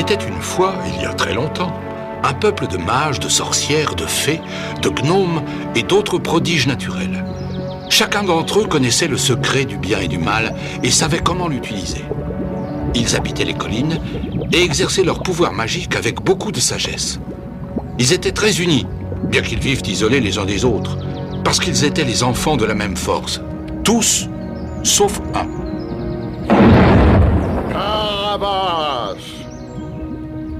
était une fois, il y a très longtemps, un peuple de mages, de sorcières, de fées, de gnomes et d'autres prodiges naturels. Chacun d'entre eux connaissait le secret du bien et du mal et savait comment l'utiliser. Ils habitaient les collines et exerçaient leur pouvoir magique avec beaucoup de sagesse. Ils étaient très unis, bien qu'ils vivent isolés les uns des autres, parce qu'ils étaient les enfants de la même force. Tous, sauf un. Tarabas!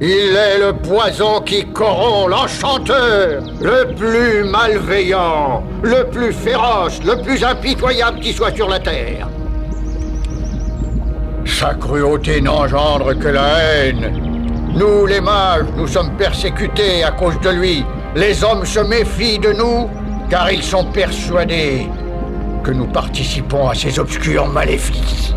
Il est le poison qui corrompt, l'enchanteur, le plus malveillant, le plus féroce, le plus impitoyable qui soit sur la terre. Sa cruauté n'engendre que la haine. Nous, les mages, nous sommes persécutés à cause de lui. Les hommes se méfient de nous, car ils sont persuadés que nous participons à ses obscurs maléfices.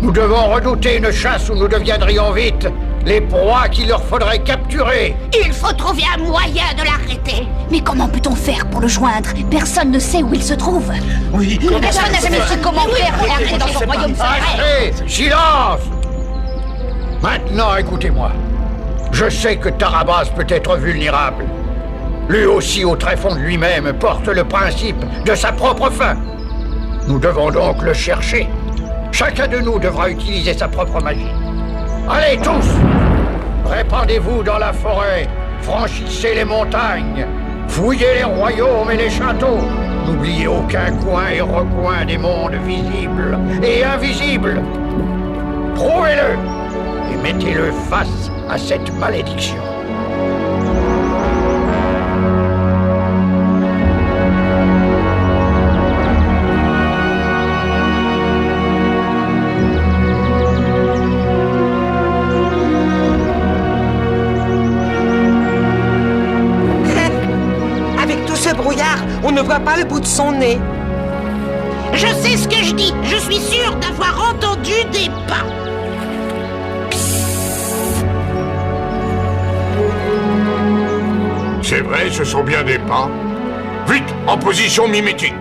Nous devons redouter une chasse où nous deviendrions vite les proies qu'il leur faudrait capturer. Il faut trouver un moyen de l'arrêter. Mais comment peut-on faire pour le joindre? Personne ne sait où il se trouve. Oui. Personne n'a jamais su comment faire pour l'arrêter dans son royaume secret. Assez! Silence! Maintenant, écoutez-moi. Je sais que Tarabas peut être vulnérable. Lui aussi, au tréfonds de lui-même, porte le principe de sa propre fin. Nous devons donc le chercher. Chacun de nous devra utiliser sa propre magie. Allez, tous! Répandez-vous dans la forêt, franchissez les montagnes, fouillez les royaumes et les châteaux. N'oubliez aucun coin et recoin des mondes visibles et invisibles. Prouvez-le et mettez-le face à cette malédiction. On ne voit pas le bout de son nez. Je sais ce que je dis. Je suis sûre d'avoir entendu des pas. C'est vrai, ce sont bien des pas. Vite, en position mimétique.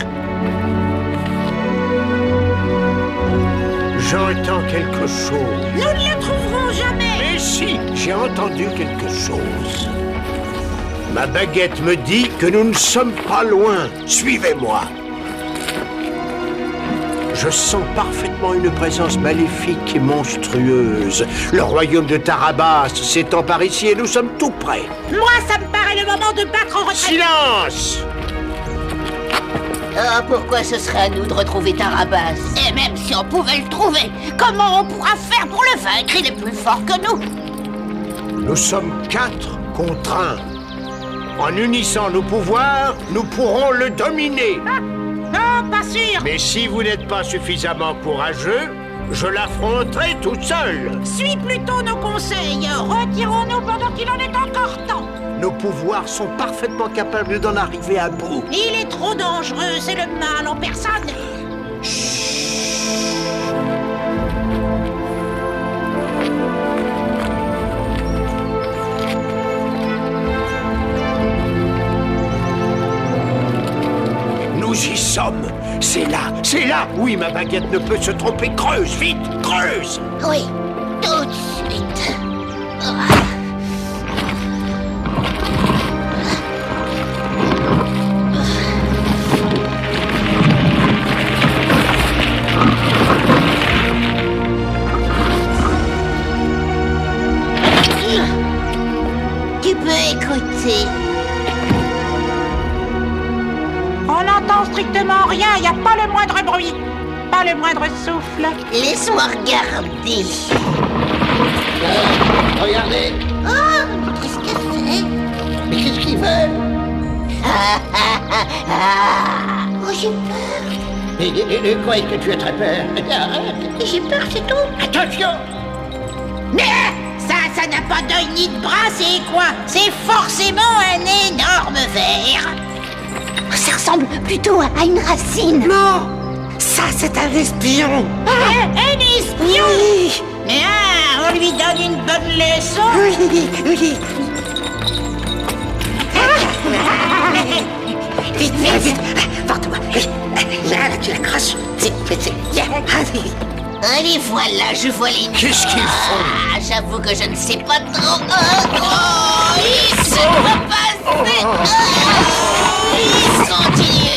J'entends quelque chose. Nous ne le trouverons jamais. Mais si, j'ai entendu quelque chose. Ma baguette me dit que nous ne sommes pas loin. Suivez-moi. Je sens parfaitement une présence maléfique et monstrueuse. Le royaume de Tarabas s'étend par ici et nous sommes tout près. Moi, ça me paraît le moment de battre en retraite. Silence! Ah, pourquoi ce serait à nous de retrouver Tarabas? Et même si on pouvait le trouver, comment on pourra faire pour le vaincre? Il est plus fort que nous. Nous sommes 4 contre 1. En unissant nos pouvoirs, nous pourrons le dominer. Ah, non, pas sûr. Mais si vous n'êtes pas suffisamment courageux, je l'affronterai tout seul. Suis plutôt nos conseils. Retirons-nous pendant qu'il en est encore temps. Nos pouvoirs sont parfaitement capables d'en arriver à bout. Il est trop dangereux, c'est le mal en personne. Nous y sommes. C'est là, c'est là. Oui, ma baguette ne peut se tromper. Creuse, vite, creuse. Oui, tout de suite. Tu peux écouter. On n'entend strictement rien, il n'y a pas le moindre bruit, pas le moindre souffle. Laisse-moi regarder. Regardez. Oh, qu'est-ce que c'est? Mais qu'est-ce qu'ils veulent? Oh, j'ai peur. Et quoi est-ce que tu as très peur? J'ai peur, c'est tout. Attention! Mais ça n'a pas d'œil ni de bras, c'est quoi? C'est forcément un énorme ver. Ça ressemble plutôt à une racine. Non! Ça, c'est un espion! Un espion? Oui! Ah, on lui donne une bonne leçon. Oui, oui! Vite, vite, vite! Porte-moi! Là, tu la crosses! Allez! Allez, voilà, je vois les... Qu'est-ce qu'ils font? Ah, j'avoue que je ne sais pas trop. Il se doit passer. Continuez.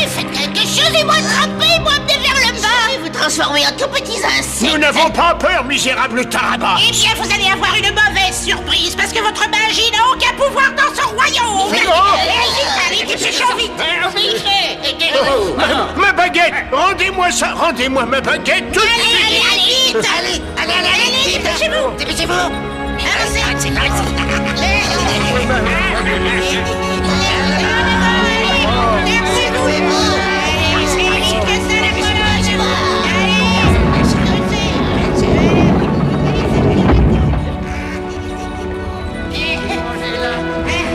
Faites quelque chose et moi attrapez-moi vers le bas. Je vais vous transformer en tout petits insectes. Nous n'avons pas peur, misérable Tarabas. Eh bien, vous allez avoir une mauvaise surprise, parce que votre magie n'a aucun pouvoir dans ce royaume. Allez, dépêchons vite. Ma baguette! Rendez-moi ça! Rendez-moi ma baguette tout de suite! Allez, vite. Allez, dépêchez-vous. Dépêchez-vous.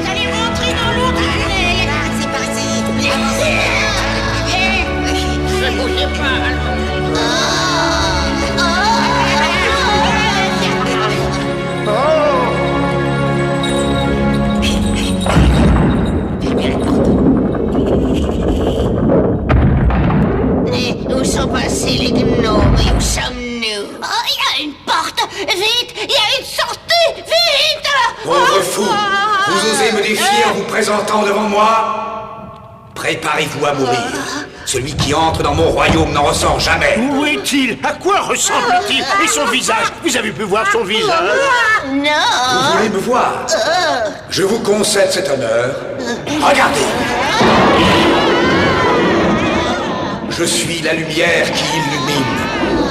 Allez, rentrez dans l'autre. C'est parti. Ne bougez pas. Mais où sont passés les gnomes et où sommes-nous? Oh, il y a une porte. Vite, il y a une sortie. Vite. Pauvre fou, vous osez me défier en vous présentant devant moi? Préparez-vous à mourir. Celui qui entre dans mon royaume n'en ressort jamais. Où est-il? À quoi ressemble-t-il? Et son visage? Vous avez pu voir son visage? Vous Non. voulez me voir? Je vous concède cet honneur. Regardez. Je suis la lumière qui illumine,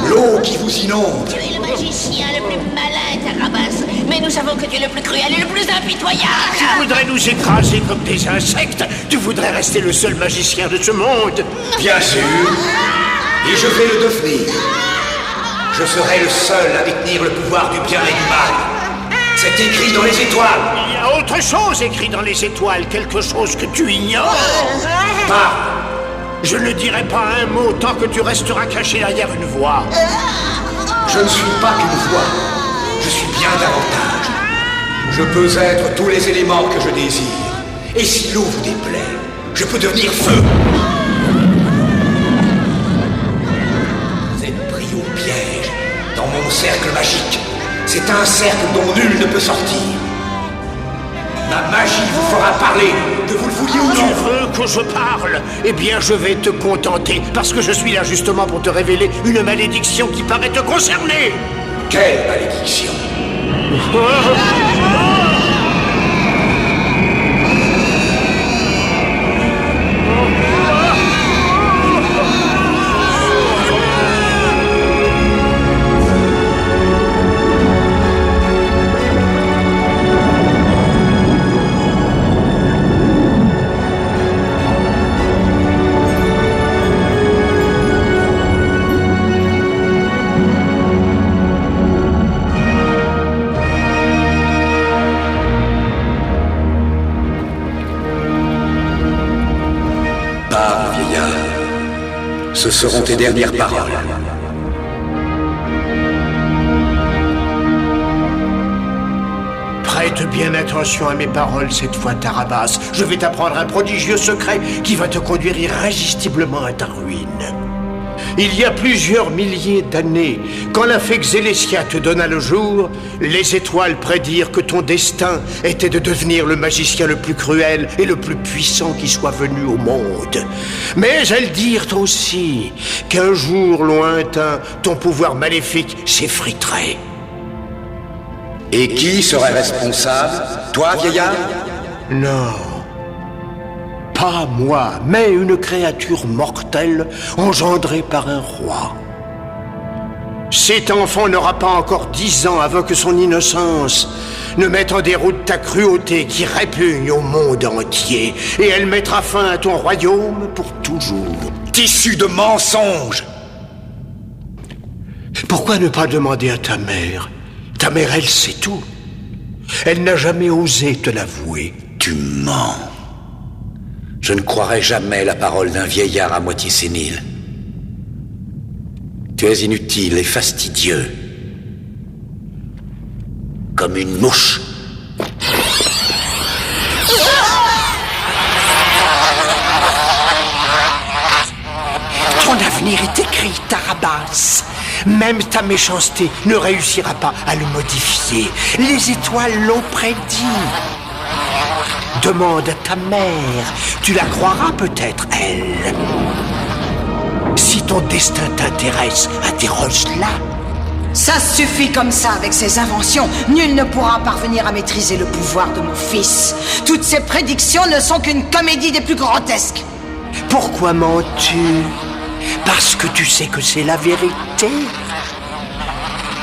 l'eau qui vous inonde. Tu es le magicien le plus malin, Tarabas. Mais nous savons que tu es le plus cruel et le plus impitoyable. Tu voudrais nous écraser comme des insectes? Tu voudrais rester le seul magicien de ce monde? Bien sûr. Et je vais le devenir. Je serai le seul à détenir le pouvoir du bien et du mal. C'est écrit dans les étoiles. Il y a autre chose écrit dans les étoiles, quelque chose que tu ignores. Parle. Je ne dirai pas un mot tant que tu resteras caché derrière une voix. Je ne suis pas qu'une voix. Je suis bien davantage. Je peux être tous les éléments que je désire. Et si l'eau vous déplaît, je peux devenir feu. Vous êtes pris au piège dans mon cercle magique. C'est un cercle dont nul ne peut sortir. Ma magie vous fera parler, que vous le vouliez ou Tu non. veux que je parle? Eh bien, je vais te contenter, parce que je suis là justement pour te révéler une malédiction qui paraît te concerner. Quelle malédiction! Parle, vieillard. Ce seront tes dernières paroles. Prête bien attention à mes paroles cette fois, Tarabas. Je vais t'apprendre un prodigieux secret qui va te conduire irrésistiblement à ta ruine. Il y a plusieurs milliers d'années, quand la fée Xélécia te donna le jour, les étoiles prédirent que ton destin était de devenir le magicien le plus cruel et le plus puissant qui soit venu au monde. Mais elles dirent aussi qu'un jour lointain, ton pouvoir maléfique s'effriterait. Et qui serait responsable? Toi, vieillard? Non. Pas moi, mais une créature mortelle engendrée par un roi. Cet enfant n'aura pas encore 10 ans avant que son innocence ne mette en déroute ta cruauté qui répugne au monde entier, et elle mettra fin à ton royaume pour toujours. Tissu de mensonges! Pourquoi ne pas demander à ta mère? Ta mère, elle sait tout. Elle n'a jamais osé te l'avouer. Tu mens. Je ne croirai jamais la parole d'un vieillard à moitié sénile. Tu es inutile et fastidieux. comme une mouche. Ton avenir est écrit, Tarabas. Même ta méchanceté ne réussira pas à le modifier. Les étoiles l'ont prédit. Demande à ta mère. Tu la croiras peut-être, elle. Si ton destin t'intéresse, interroge-la. Ça suffit comme ça avec ces inventions. Nul ne pourra parvenir à maîtriser le pouvoir de mon fils. Toutes ces prédictions ne sont qu'une comédie des plus grotesques. Pourquoi mens-tu? Parce que tu sais que c'est la vérité.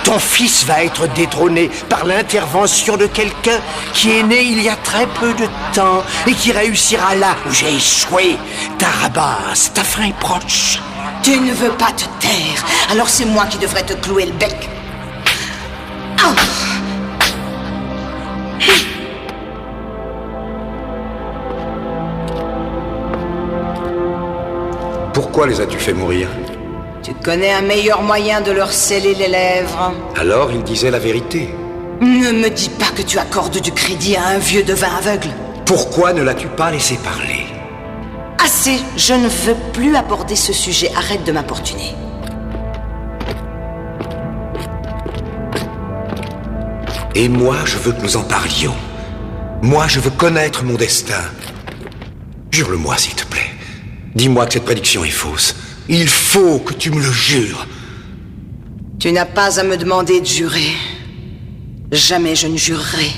Ton fils va être détrôné par l'intervention de quelqu'un qui est né il y a très peu de temps et qui réussira là où j'ai échoué. Tarabas, ta fin est proche. Tu ne veux pas te taire, alors c'est moi qui devrais te clouer le bec. Oh. Pourquoi les as-tu fait mourir? Tu connais un meilleur moyen de leur sceller les lèvres. Alors ils disaient la vérité. Ne me dis pas que tu accordes du crédit à un vieux devin aveugle. Pourquoi ne l'as-tu pas laissé parler? Assez, je ne veux plus aborder ce sujet, arrête de m'importuner. Et moi, je veux que nous en parlions. Moi, je veux connaître mon destin. Jure-le-moi, s'il te plaît. Dis-moi que cette prédiction est fausse. Il faut que tu me le jures. Tu n'as pas à me demander de jurer. Jamais je ne jurerai.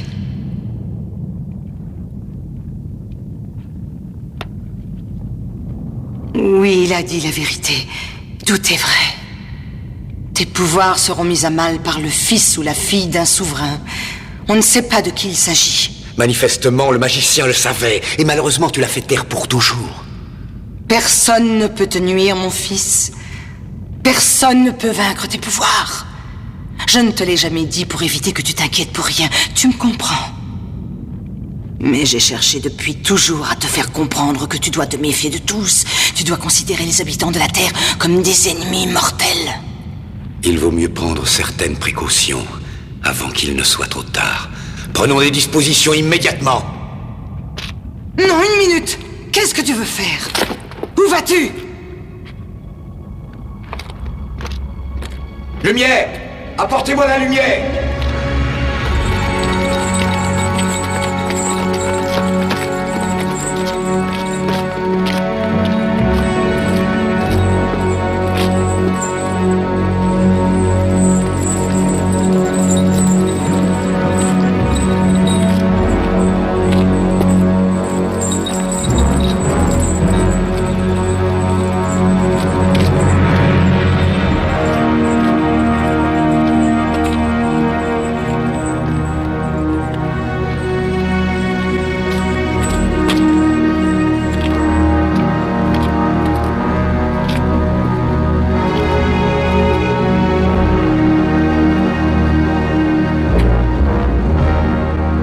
Oui, il a dit la vérité. Tout est vrai. Tes pouvoirs seront mis à mal par le fils ou la fille d'un souverain. On ne sait pas de qui il s'agit. Manifestement, le magicien le savait, et malheureusement, tu l'as fait taire pour toujours. Personne ne peut te nuire, mon fils. Personne ne peut vaincre tes pouvoirs. Je ne te l'ai jamais dit pour éviter que tu t'inquiètes pour rien. Tu me comprends. Mais j'ai cherché depuis toujours à te faire comprendre que tu dois te méfier de tous. Tu dois considérer les habitants de la Terre comme des ennemis mortels. Il vaut mieux prendre certaines précautions avant qu'il ne soit trop tard. Prenons des dispositions immédiatement. Non, une minute. Qu'est-ce que tu veux faire? Où vas-tu? Lumière! Apportez-moi la lumière!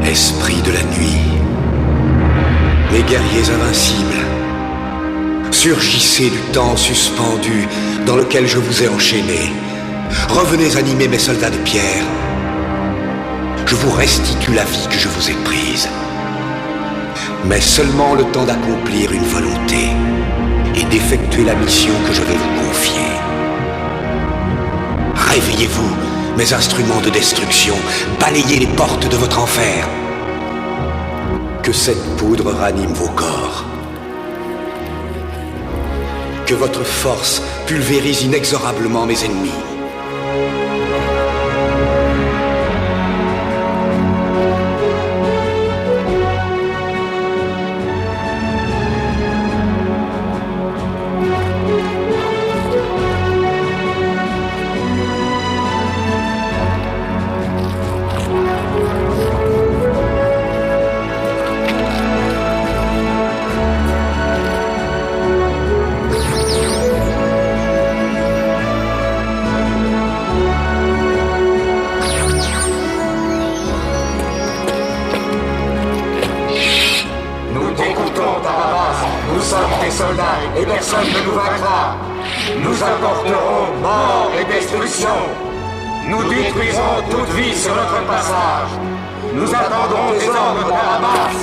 Esprit de la nuit, les guerriers invincibles, surgissez du temps suspendu dans lequel je vous ai enchaîné. Revenez animer mes soldats de pierre. Je vous restitue la vie que je vous ai prise. Mais seulement le temps d'accomplir une volonté et d'effectuer la mission que je vais vous confier. Réveillez-vous, mes instruments de destruction, balayez les portes de votre enfer. Que cette poudre ranime vos corps. Que votre force pulvérise inexorablement mes ennemis. Et personne ne nous vaincra. Nous apporterons mort et destruction. Nous détruirons toute vie sur notre passage. Nous attendrons des ordres de Tarabas.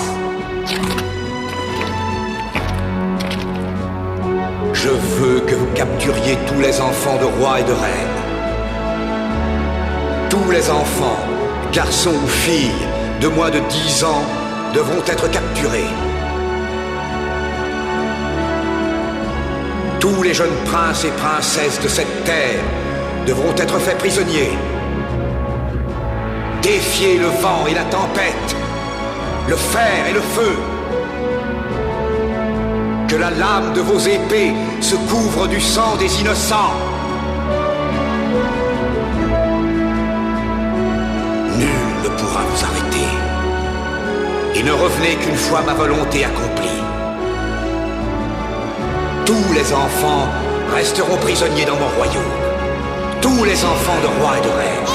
Je veux que vous capturiez tous les enfants de rois et de reines. Tous les enfants, garçons ou filles, de moins de 10 ans, devront être capturés. Tous les jeunes princes et princesses de cette terre devront être faits prisonniers. Défiez le vent et la tempête, le fer et le feu. Que la lame de vos épées se couvre du sang des innocents. Nul ne pourra vous arrêter. Et ne revenez qu'une fois ma volonté accomplie. Tous les enfants resteront prisonniers dans mon royaume. Tous les enfants de rois et de reines.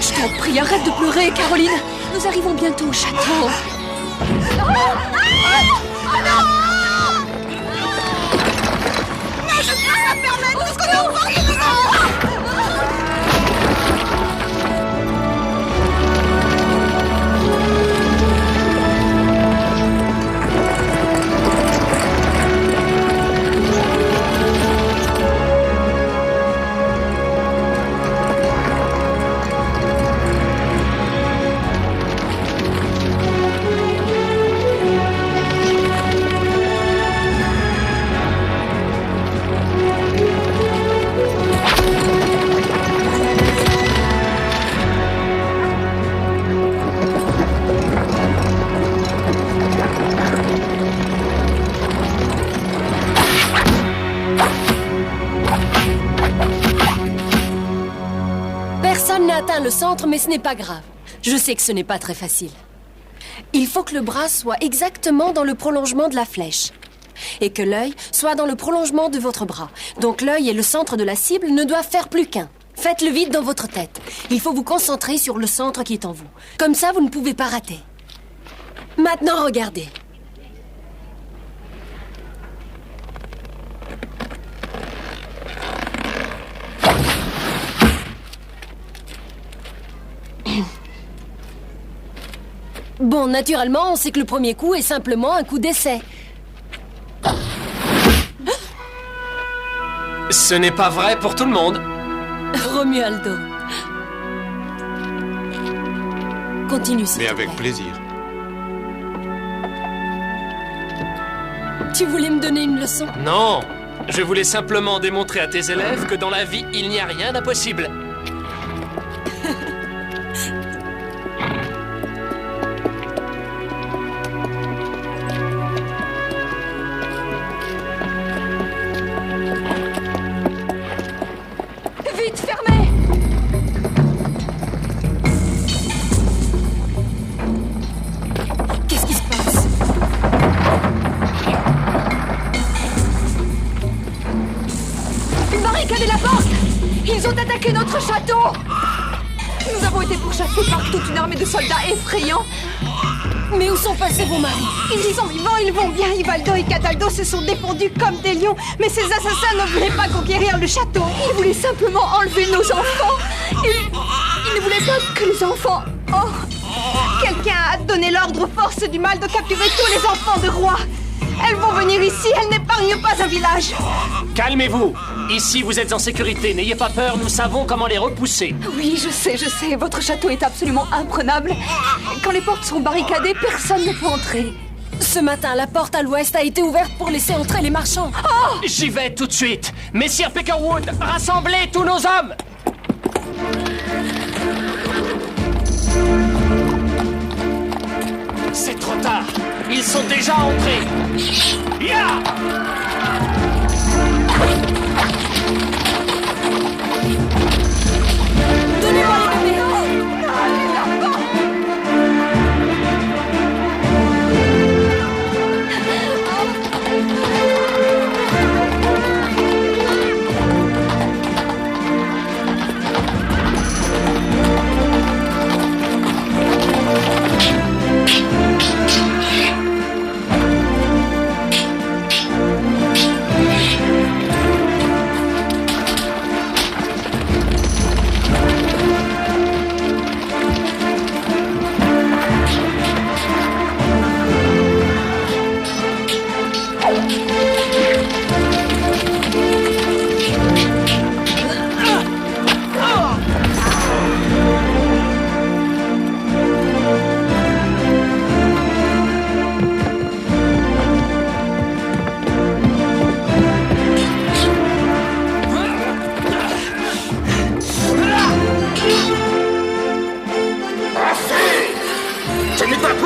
Je t'en prie, arrête de pleurer, Caroline. Nous arrivons bientôt au château. Non, je ne peux pas permettre ce qu'on est au bord de mort. Personne n'a atteint le centre, mais ce n'est pas grave. Je sais que ce n'est pas très facile. Il faut que le bras soit exactement dans le prolongement de la flèche. Et que l'œil soit dans le prolongement de votre bras. Donc l'œil et le centre de la cible ne doivent faire plus qu'un. Faites-le vite dans votre tête. Il faut vous concentrer sur le centre qui est en vous. Comme ça, vous ne pouvez pas rater. Maintenant, regardez. Bon, naturellement, on sait que le premier coup est simplement un coup d'essai. Ce n'est pas vrai pour tout le monde. Romualdo. Continue, s'il Mais te avec plaît. plaisir. Tu voulais me donner une leçon? Non, je voulais simplement démontrer à tes élèves que dans la vie, il n'y a rien d'impossible. Vite, fermez! Qu'est-ce qui se passe? Barricadez la porte! Ils ont attaqué notre château! Nous avons été pourchassés par toute une armée de soldats effrayants. Mais où sont passés vos maris? Ils sont vivants, ils vont bien. Ivaldo et Cataldo se sont défendus comme des lions. Mais ces assassins ne voulaient pas conquérir le château. Ils voulaient simplement enlever nos enfants. Ils ne voulaient pas que les enfants... Oh! Quelqu'un a donné l'ordre aux forces du mal de capturer tous les enfants de roi. Elles vont venir ici, elles n'épargnent pas un village. Calmez-vous. Ici, vous êtes en sécurité. N'ayez pas peur, nous savons comment les repousser. Oui, je sais. Votre château est absolument imprenable. Quand les portes sont barricadées, personne ne peut entrer. Ce matin, la porte à l'ouest a été ouverte pour laisser entrer les marchands. Oh! J'y vais tout de suite. Messire Peckerwood, rassemblez tous nos hommes. C'est trop tard. Ils sont déjà entrés. Ya! Donnez-moi les bébés!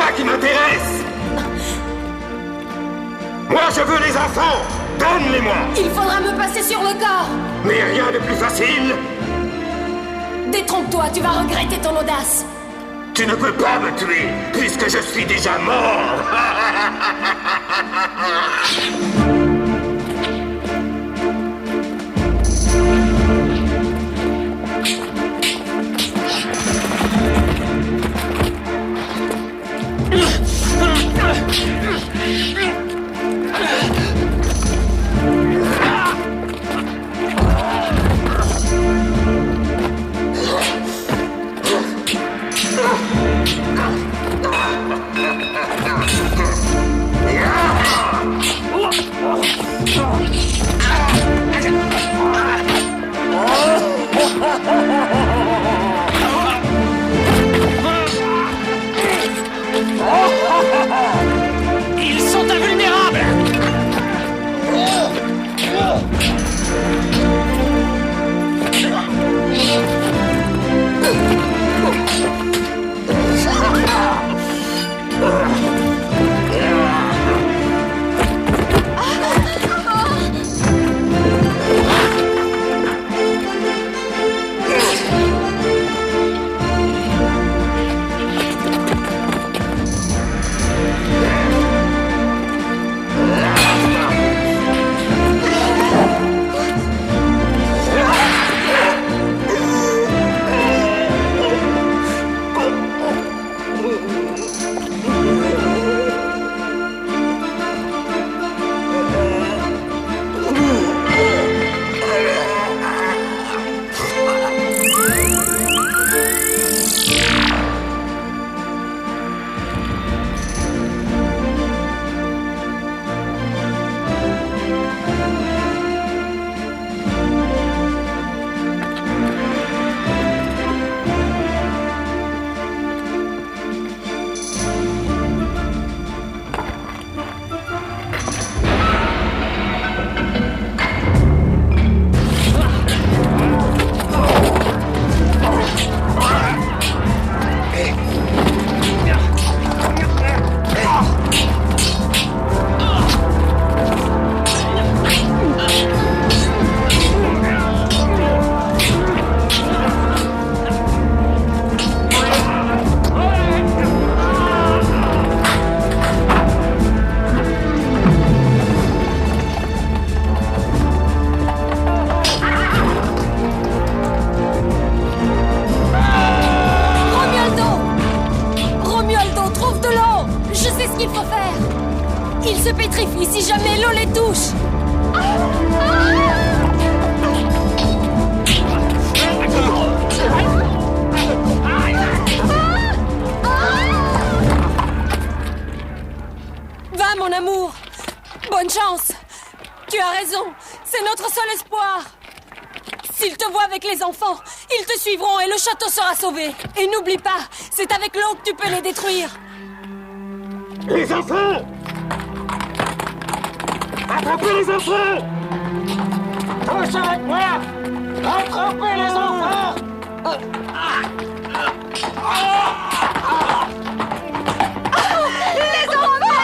ça qui m'intéresse. Moi, je veux les enfants. Donne-les-moi. Il faudra me passer sur le corps. Mais rien de plus facile. Détrompe-toi, tu vas regretter ton audace. Tu ne peux pas me tuer, puisque je suis déjà mort. Ils sont invulnérables. Ils se pétrifient si jamais l'eau les touche. Va, mon amour. Bonne chance. Tu as raison. C'est notre seul espoir. S'ils te voient avec les enfants, ils te suivront et le château sera sauvé. Et n'oublie pas, c'est avec l'eau que tu peux les détruire. Les enfants! Attrapez les enfants! Tous avec moi! Attrapez les enfants! Les enfants!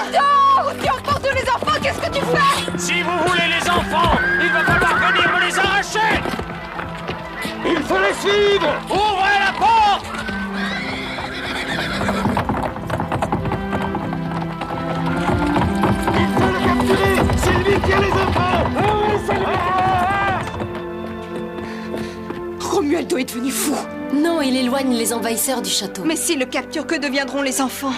Tu emportes les enfants, qu'est-ce que tu fais? Si vous voulez les enfants, il va falloir venir me les arracher! Il faut les suivre! Ouvrez la porte! C'est lui qui a les enfants! Romualdo est devenu fou. Non, il éloigne les envahisseurs du château. Mais s'il le capture, que deviendront les enfants?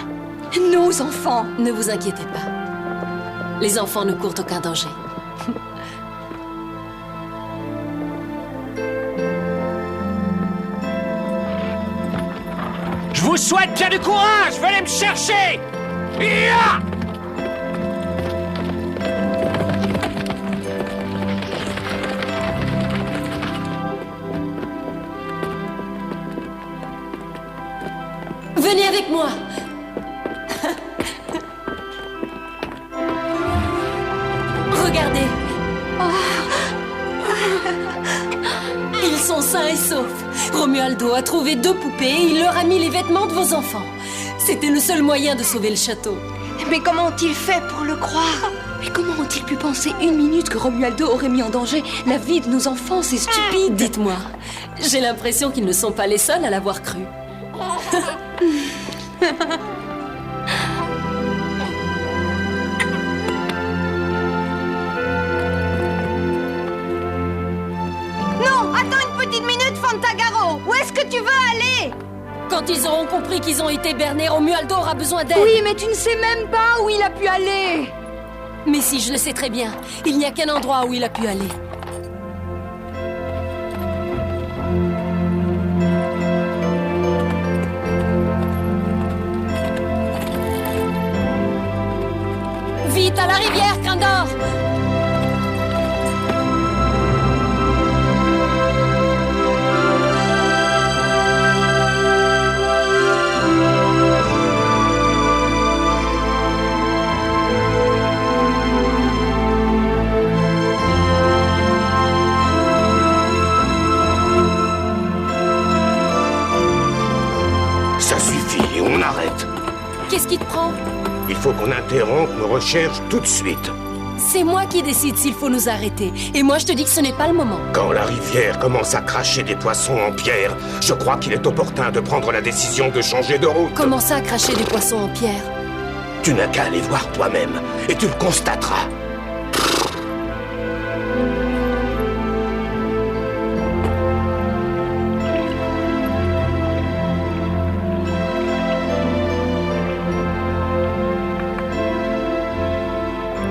Nos enfants! Ne vous inquiétez pas. Les enfants ne courent aucun danger. Je vous souhaite bien du courage! Venez me chercher! Ya! Venez avec moi. Regardez. Ils sont sains et saufs. Romualdo a trouvé 2 poupées et il leur a mis les vêtements de vos enfants. C'était le seul moyen de sauver le château. Mais comment ont-ils fait pour le croire? Mais comment ont-ils pu penser une minute que Romualdo aurait mis en danger la vie de nos enfants? C'est stupide. Dites-moi, j'ai l'impression qu'ils ne sont pas les seuls à l'avoir cru. Non, attends une petite minute, Fantagaro. Où est-ce que tu veux aller? Quand ils auront compris qu'ils ont été bernés, Romualdo aura besoin d'aide. Oui, mais tu ne sais même pas où il a pu aller. Mais si, je le sais très bien. Il n'y a qu'un endroit où il a pu aller. Vite, à la rivière, Crindor! Ça suffit, on arrête. Qu'est-ce qui te prend? Il faut qu'on interrompe nos recherches tout de suite. C'est moi qui décide s'il faut nous arrêter. Et moi, je te dis que ce n'est pas le moment. Quand la rivière commence à cracher des poissons en pierre, je crois qu'il est opportun de prendre la décision de changer de route. Comment ça, cracher des poissons en pierre? Tu n'as qu'à aller voir toi-même, et tu le constateras.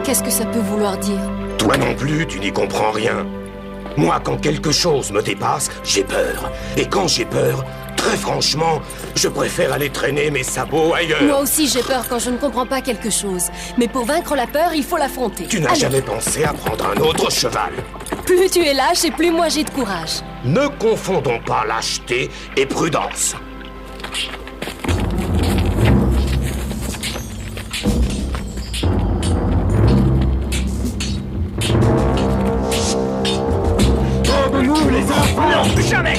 Qu'est-ce que ça peut vouloir dire? Toi non plus, tu n'y comprends rien. Moi, quand quelque chose me dépasse, j'ai peur. Et quand j'ai peur, très franchement, je préfère aller traîner mes sabots ailleurs. Moi aussi, j'ai peur quand je ne comprends pas quelque chose. Mais pour vaincre la peur, il faut l'affronter. Tu n'as jamais pensé à prendre un autre cheval. Plus tu es lâche et plus moi j'ai de courage. Ne confondons pas lâcheté et prudence. Nous les enfants! Non, jamais!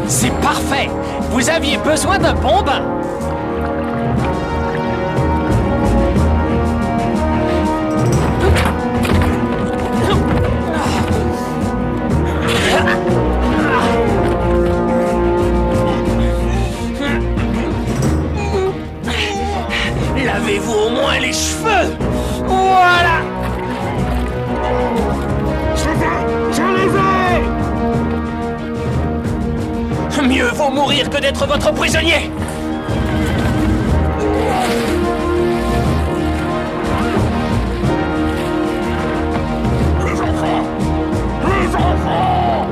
C'est parfait! Vous aviez besoin d'un bon bain! Lavez-vous au moins les cheveux! Voilà! Je les ai! Mieux vaut mourir que d'être votre prisonnier! Les enfants! Les enfants!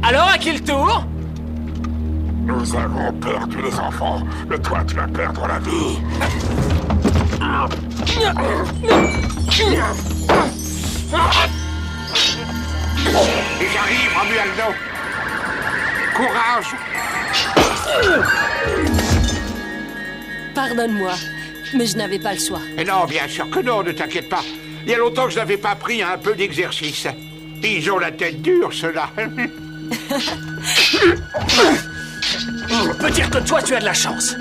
Alors, à qui le tour? Nous avons perdu les enfants, mais toi tu vas perdre la vie. Ils arrivent, Romualdo! Courage! Pardonne-moi, mais je n'avais pas le choix. Et non, bien sûr que non, ne t'inquiète pas. Il y a longtemps que je n'avais pas pris un peu d'exercice. Ils ont la tête dure, ceux-là. On peut dire que toi, tu as de la chance.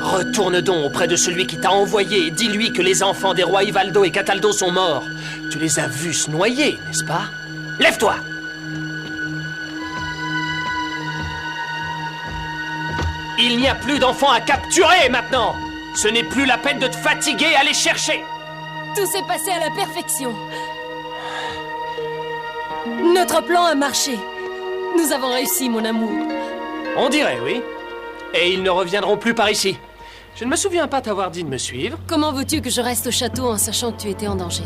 Retourne donc auprès de celui qui t'a envoyé et dis-lui que les enfants des rois Ivaldo et Cataldo sont morts. Tu les as vus se noyer, n'est-ce pas? Lève-toi! Il n'y a plus d'enfants à capturer maintenant! Ce n'est plus la peine de te fatiguer à les chercher! Tout s'est passé à la perfection. Notre plan a marché. Nous avons réussi, mon amour. On dirait, oui. Et ils ne reviendront plus par ici. Je ne me souviens pas t'avoir dit de me suivre. Comment veux-tu que je reste au château en sachant que tu étais en danger?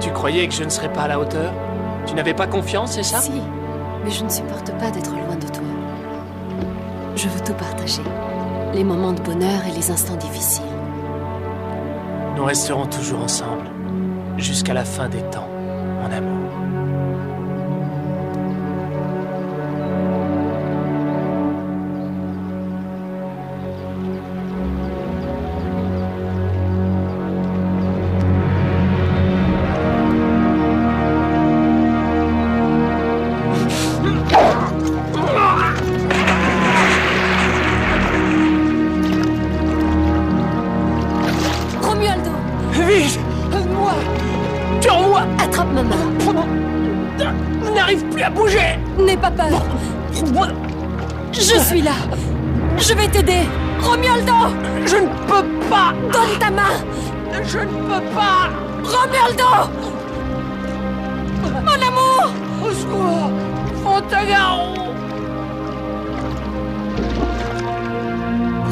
Tu croyais que je ne serais pas à la hauteur? Tu n'avais pas confiance, c'est ça? Si, mais je ne supporte pas d'être loin de toi. Je veux tout partager. Les moments de bonheur et les instants difficiles. Nous resterons toujours ensemble, jusqu'à la fin des temps, mon amour. Je suis là. Je vais t'aider. Romualdo! Je ne peux pas! Donne ta main! Je ne peux pas! Romualdo! Mon amour! Au secours! Fontagaro!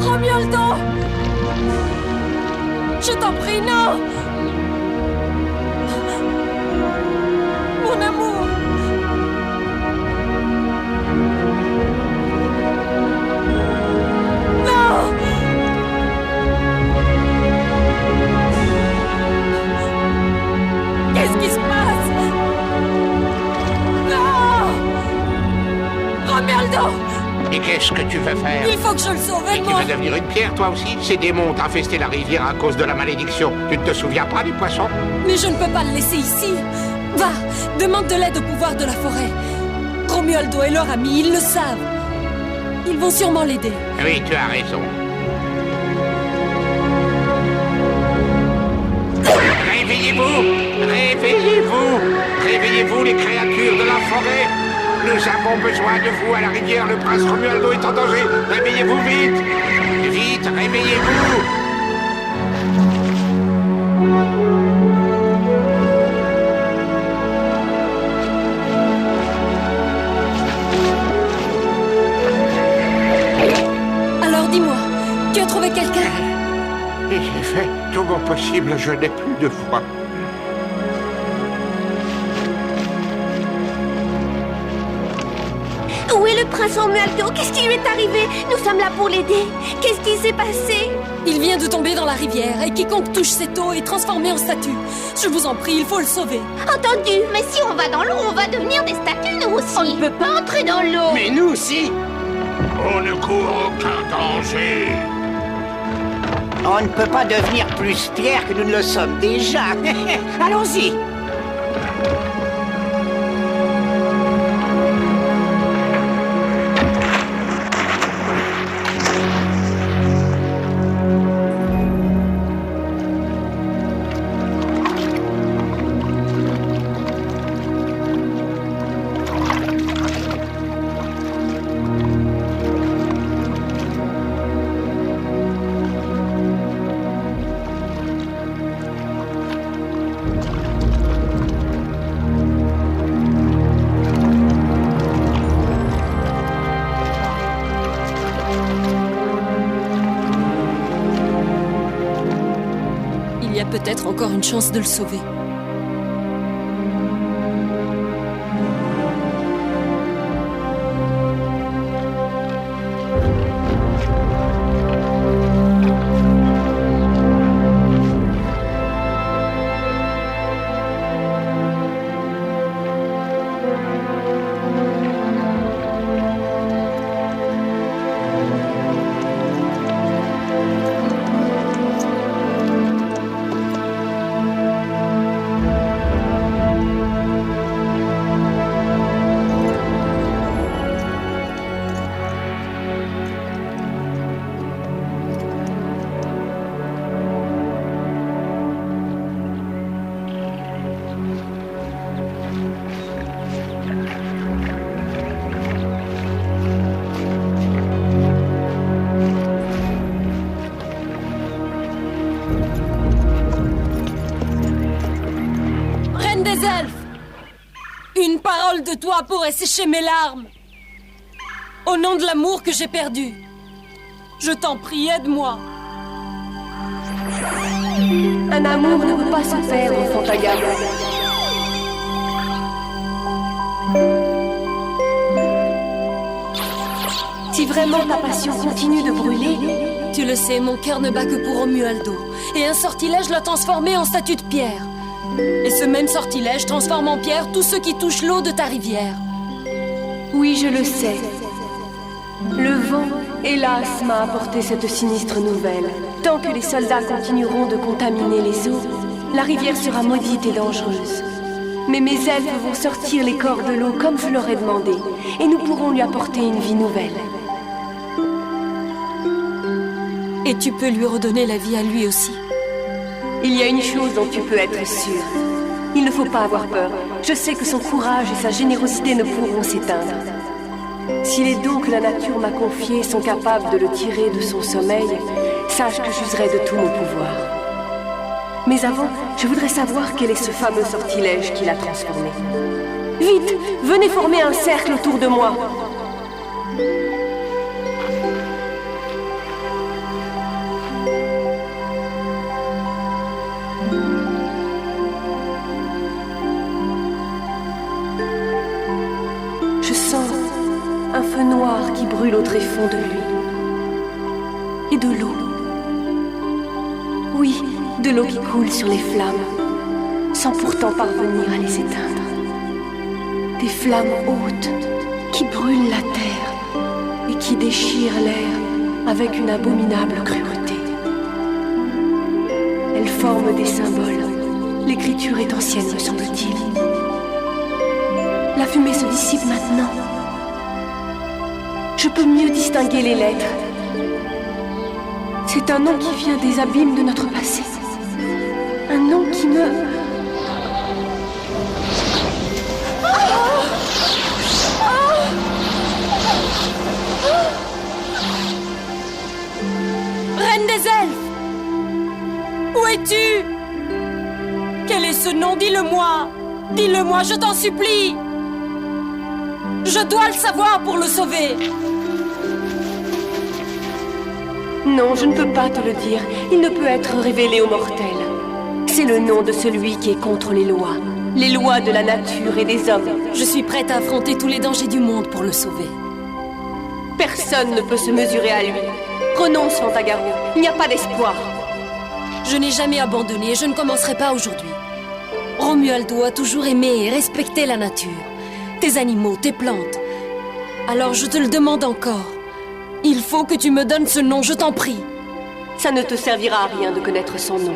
Romualdo! Je t'en prie, non! Mon amour! Qu'est-ce qui se passe? Non! Romualdo! Et qu'est-ce que tu veux faire? Il faut que je le sauve, Et tu veux devenir une pierre, toi aussi? Ces démons ont infesté la rivière à cause de la malédiction. Tu ne te souviens pas du poisson? Mais je ne peux pas le laisser ici. Va, demande de l'aide au pouvoir de la forêt. Romualdo et leur ami, ils le savent. Ils vont sûrement l'aider. Oui, tu as raison. Réveillez-vous! Réveillez-vous! Réveillez-vous, les créatures de la forêt! Nous avons besoin de vous à la rivière, le prince Romualdo est en danger! Réveillez-vous vite! Vite, réveillez-vous! Alors dis-moi, tu as trouvé quelqu'un? J'ai fait tout mon possible, je n'ai plus de foi. Où est le prince Romualdo? Qu'est-ce qui lui est arrivé? Nous sommes là pour l'aider. Qu'est-ce qui s'est passé? Il vient de tomber dans la rivière et quiconque touche cette eau est transformé en statue. Je vous en prie, il faut le sauver. Entendu, mais si on va dans l'eau, on va devenir des statues, nous aussi. On ne peut pas entrer dans l'eau. Mais nous aussi! On ne court aucun danger. On ne peut pas devenir plus pierre que nous ne le sommes déjà. Allons-y. Il y a peut-être encore une chance de le sauver. Des elfes! Une parole de toi pourrait sécher mes larmes. Au nom de l'amour que j'ai perdu, je t'en prie, aide-moi. Un amour ne peut pas se perdre, Fontagaro. Si vraiment ta passion continue de brûler... Tu le sais, mon cœur ne bat que pour Romualdo. Et un sortilège l'a transformé en statue de pierre. Et ce même sortilège transforme en pierre tous ceux qui touchent l'eau de ta rivière. Oui, je le sais. Le vent, hélas, m'a apporté cette sinistre nouvelle. Tant que les soldats continueront de contaminer les eaux, la rivière sera maudite et dangereuse. Mais mes elfes vont sortir les corps de l'eau comme je leur ai demandé, et nous pourrons lui apporter une vie nouvelle. Et tu peux lui redonner la vie à lui aussi. Il y a une chose dont tu peux être sûr. Il ne faut pas avoir peur. Je sais que son courage et sa générosité ne pourront s'éteindre. Si les dons que la nature m'a confiés sont capables de le tirer de son sommeil, sache que j'userai de tout mon pouvoir. Mais avant, je voudrais savoir quel est ce fameux sortilège qui l'a transformé. Vite, venez former un cercle autour de moi. Je sens un feu noir qui brûle au tréfonds de lui. Et de l'eau. Oui, de l'eau qui coule sur les flammes, sans pourtant parvenir à les éteindre. Des flammes hautes qui brûlent la terre et qui déchirent l'air avec une abominable cruauté. Elles forment des symboles. L'écriture est ancienne, me semble-t-il. La fumée se dissipe maintenant. Je peux mieux distinguer les lettres. C'est un nom qui vient des abîmes de notre passé. Un nom qui me... Reine des elfes! Où es-tu? Quel est ce nom? Dis-le-moi! Dis-le-moi, je t'en supplie! Je dois le savoir pour le sauver! Non, je ne peux pas te le dire. Il ne peut être révélé aux mortels. C'est le nom de celui qui est contre les lois de la nature et des hommes. Je suis prête à affronter tous les dangers du monde pour le sauver. Personne ne peut se mesurer à lui. Renonce, Fantagaro. Il n'y a pas d'espoir. Je n'ai jamais abandonné et je ne commencerai pas aujourd'hui. Romualdo a toujours aimé et respecté la nature. Tes animaux, tes plantes. Alors je te le demande encore. Il faut que tu me donnes ce nom, je t'en prie. Ça ne te servira à rien de connaître son nom.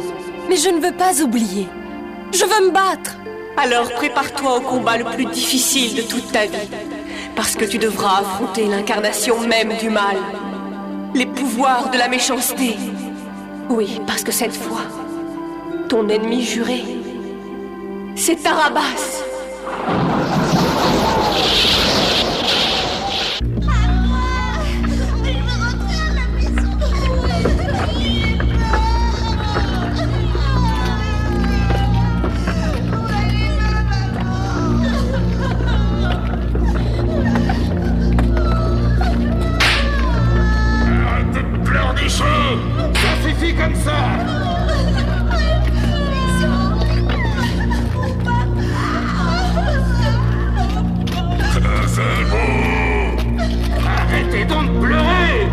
Mais je ne veux pas oublier. Je veux me battre. Alors prépare-toi au combat le plus difficile de toute ta vie. Parce que tu devras affronter l'incarnation même du mal. Les pouvoirs de la méchanceté. Oui, parce que cette fois, ton ennemi juré, c'est Tarabas. Ça suffit comme ça! C'est bon! Arrêtez donc de pleurer!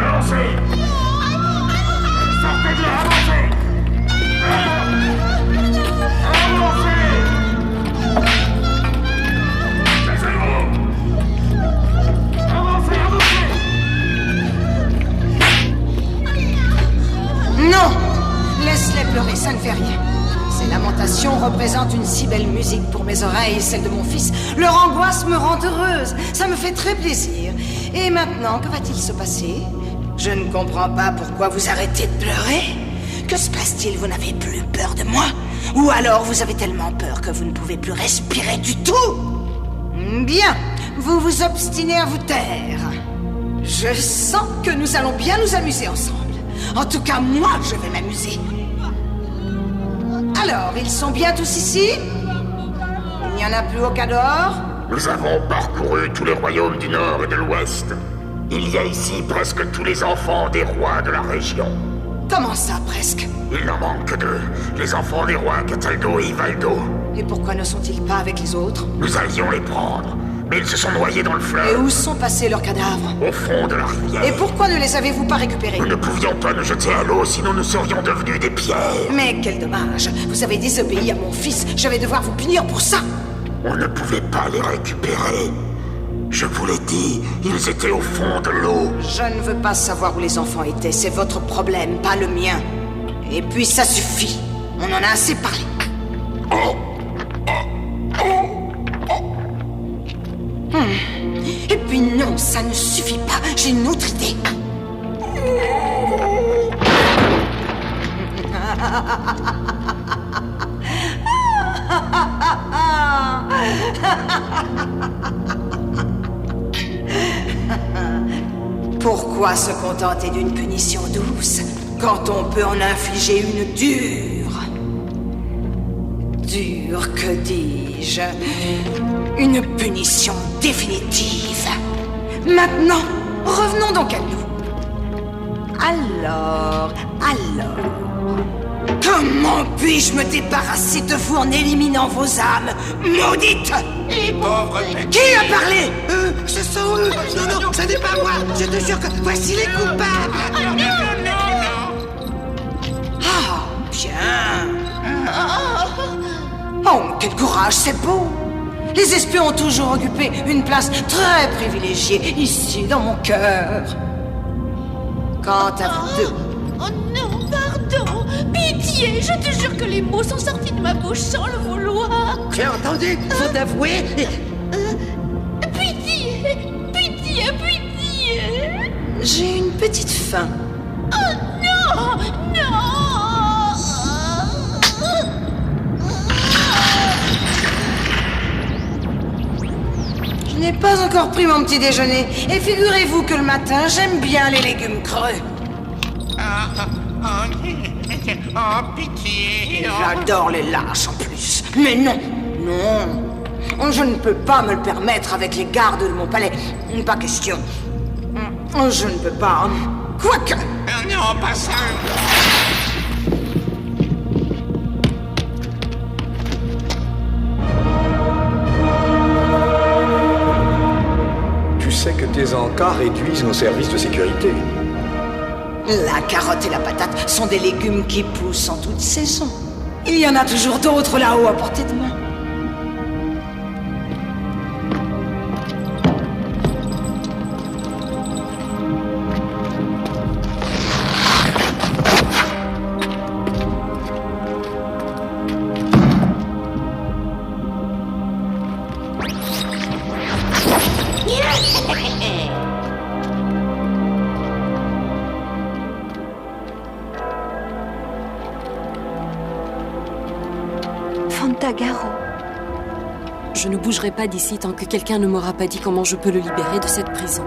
Avancez! Sortez de là, avancez! Non! Laisse-les pleurer, ça ne fait rien. Ces lamentations représentent une si belle musique pour mes oreilles et celle de mon fils. Leur angoisse me rend heureuse. Ça me fait très plaisir. Et maintenant, que va-t-il se passer? Je ne comprends pas pourquoi vous arrêtez de pleurer. Que se passe-t-il? Vous n'avez plus peur de moi? Ou alors vous avez tellement peur que vous ne pouvez plus respirer du tout? Bien, vous vous obstinez à vous taire. Je sens que nous allons bien nous amuser ensemble. En tout cas, moi, je vais m'amuser. Alors, ils sont bien tous ici? Il n'y en a plus aucun dehors? Nous avons parcouru tous les royaumes du Nord et de l'Ouest. Il y a ici presque tous les enfants des rois de la région. Comment ça, presque? Il n'en manque que deux. Les enfants des rois, Cataldo et Ivaldo. Et pourquoi ne sont-ils pas avec les autres? Nous allions les prendre, mais ils se sont noyés dans le fleuve. Et où sont passés leurs cadavres? Au fond de la rivière. Et pourquoi ne les avez-vous pas récupérés? Nous ne pouvions pas nous jeter à l'eau, sinon nous serions devenus des pierres. Mais quel dommage! Vous avez désobéi à mon fils. Je vais devoir vous punir pour ça. On ne pouvait pas les récupérer. Je vous l'ai dit, ils étaient au fond de l'eau. Je ne veux pas savoir où les enfants étaient. C'est votre problème, pas le mien. Et puis ça suffit. On en a assez parlé. Et puis non, ça ne suffit pas. J'ai une autre idée. Pourquoi se contenter d'une punition douce quand on peut en infliger une dure? Dure, que dis-je? Une punition définitive. Maintenant, revenons donc à nous. Alors... Comment puis-je me débarrasser de vous en éliminant vos âmes, maudite? Les pauvres... Qui a parlé? Ce sont eux. Non, ce n'est pas moi. Je te jure que voici les coupables. Ah, bien. Oh, quel courage, c'est beau. Les espions ont toujours occupé une place très privilégiée ici, dans mon cœur. Quant à vous deux... Oh non, pardon. Pitié, je te jure que les mots sont sortis de ma bouche sans le vouloir. Tu as entendu? Faut avouer. Pitié, pitié, pitié. J'ai une petite faim. Oh non, non. Je n'ai pas encore pris mon petit déjeuner. Et figurez-vous que le matin, j'aime bien les légumes creux. Oh, pitié. J'adore les lâches en plus. Mais non, non. Je ne peux pas me le permettre avec les gardes de mon palais. Pas question. Je ne peux pas. Quoique. Non, pas ça. Tu sais que tes encas réduisent nos services de sécurité. La carotte et la patate sont des légumes qui poussent en toute saison. Il y en a toujours d'autres là-haut à portée de main. Fantagaro. Je ne bougerai pas d'ici tant que quelqu'un ne m'aura pas dit comment je peux le libérer de cette prison.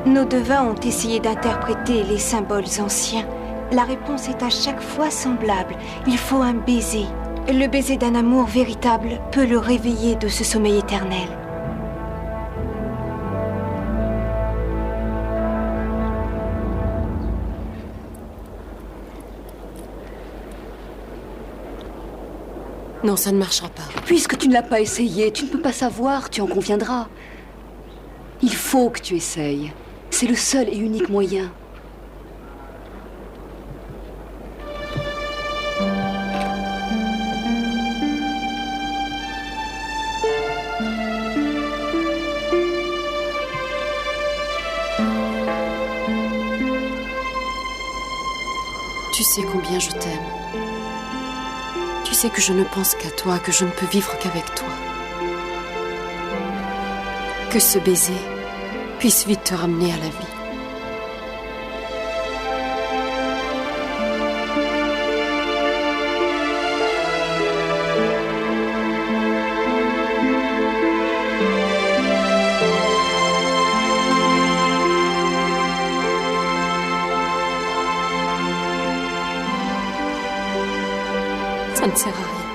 Nos devins ont essayé d'interpréter les symboles anciens. La réponse est à chaque fois semblable. Il faut un baiser. Le baiser d'un amour véritable peut le réveiller de ce sommeil éternel. Non, ça ne marchera pas. Puisque tu ne l'as pas essayé, tu ne peux pas savoir, tu en conviendras. Il faut que tu essayes. C'est le seul et unique moyen. Tu sais combien je t'aime. Tu sais que je ne pense qu'à toi, que je ne peux vivre qu'avec toi. Que ce baiser puisse vite te ramener à la vie. Ça ne sert à rien.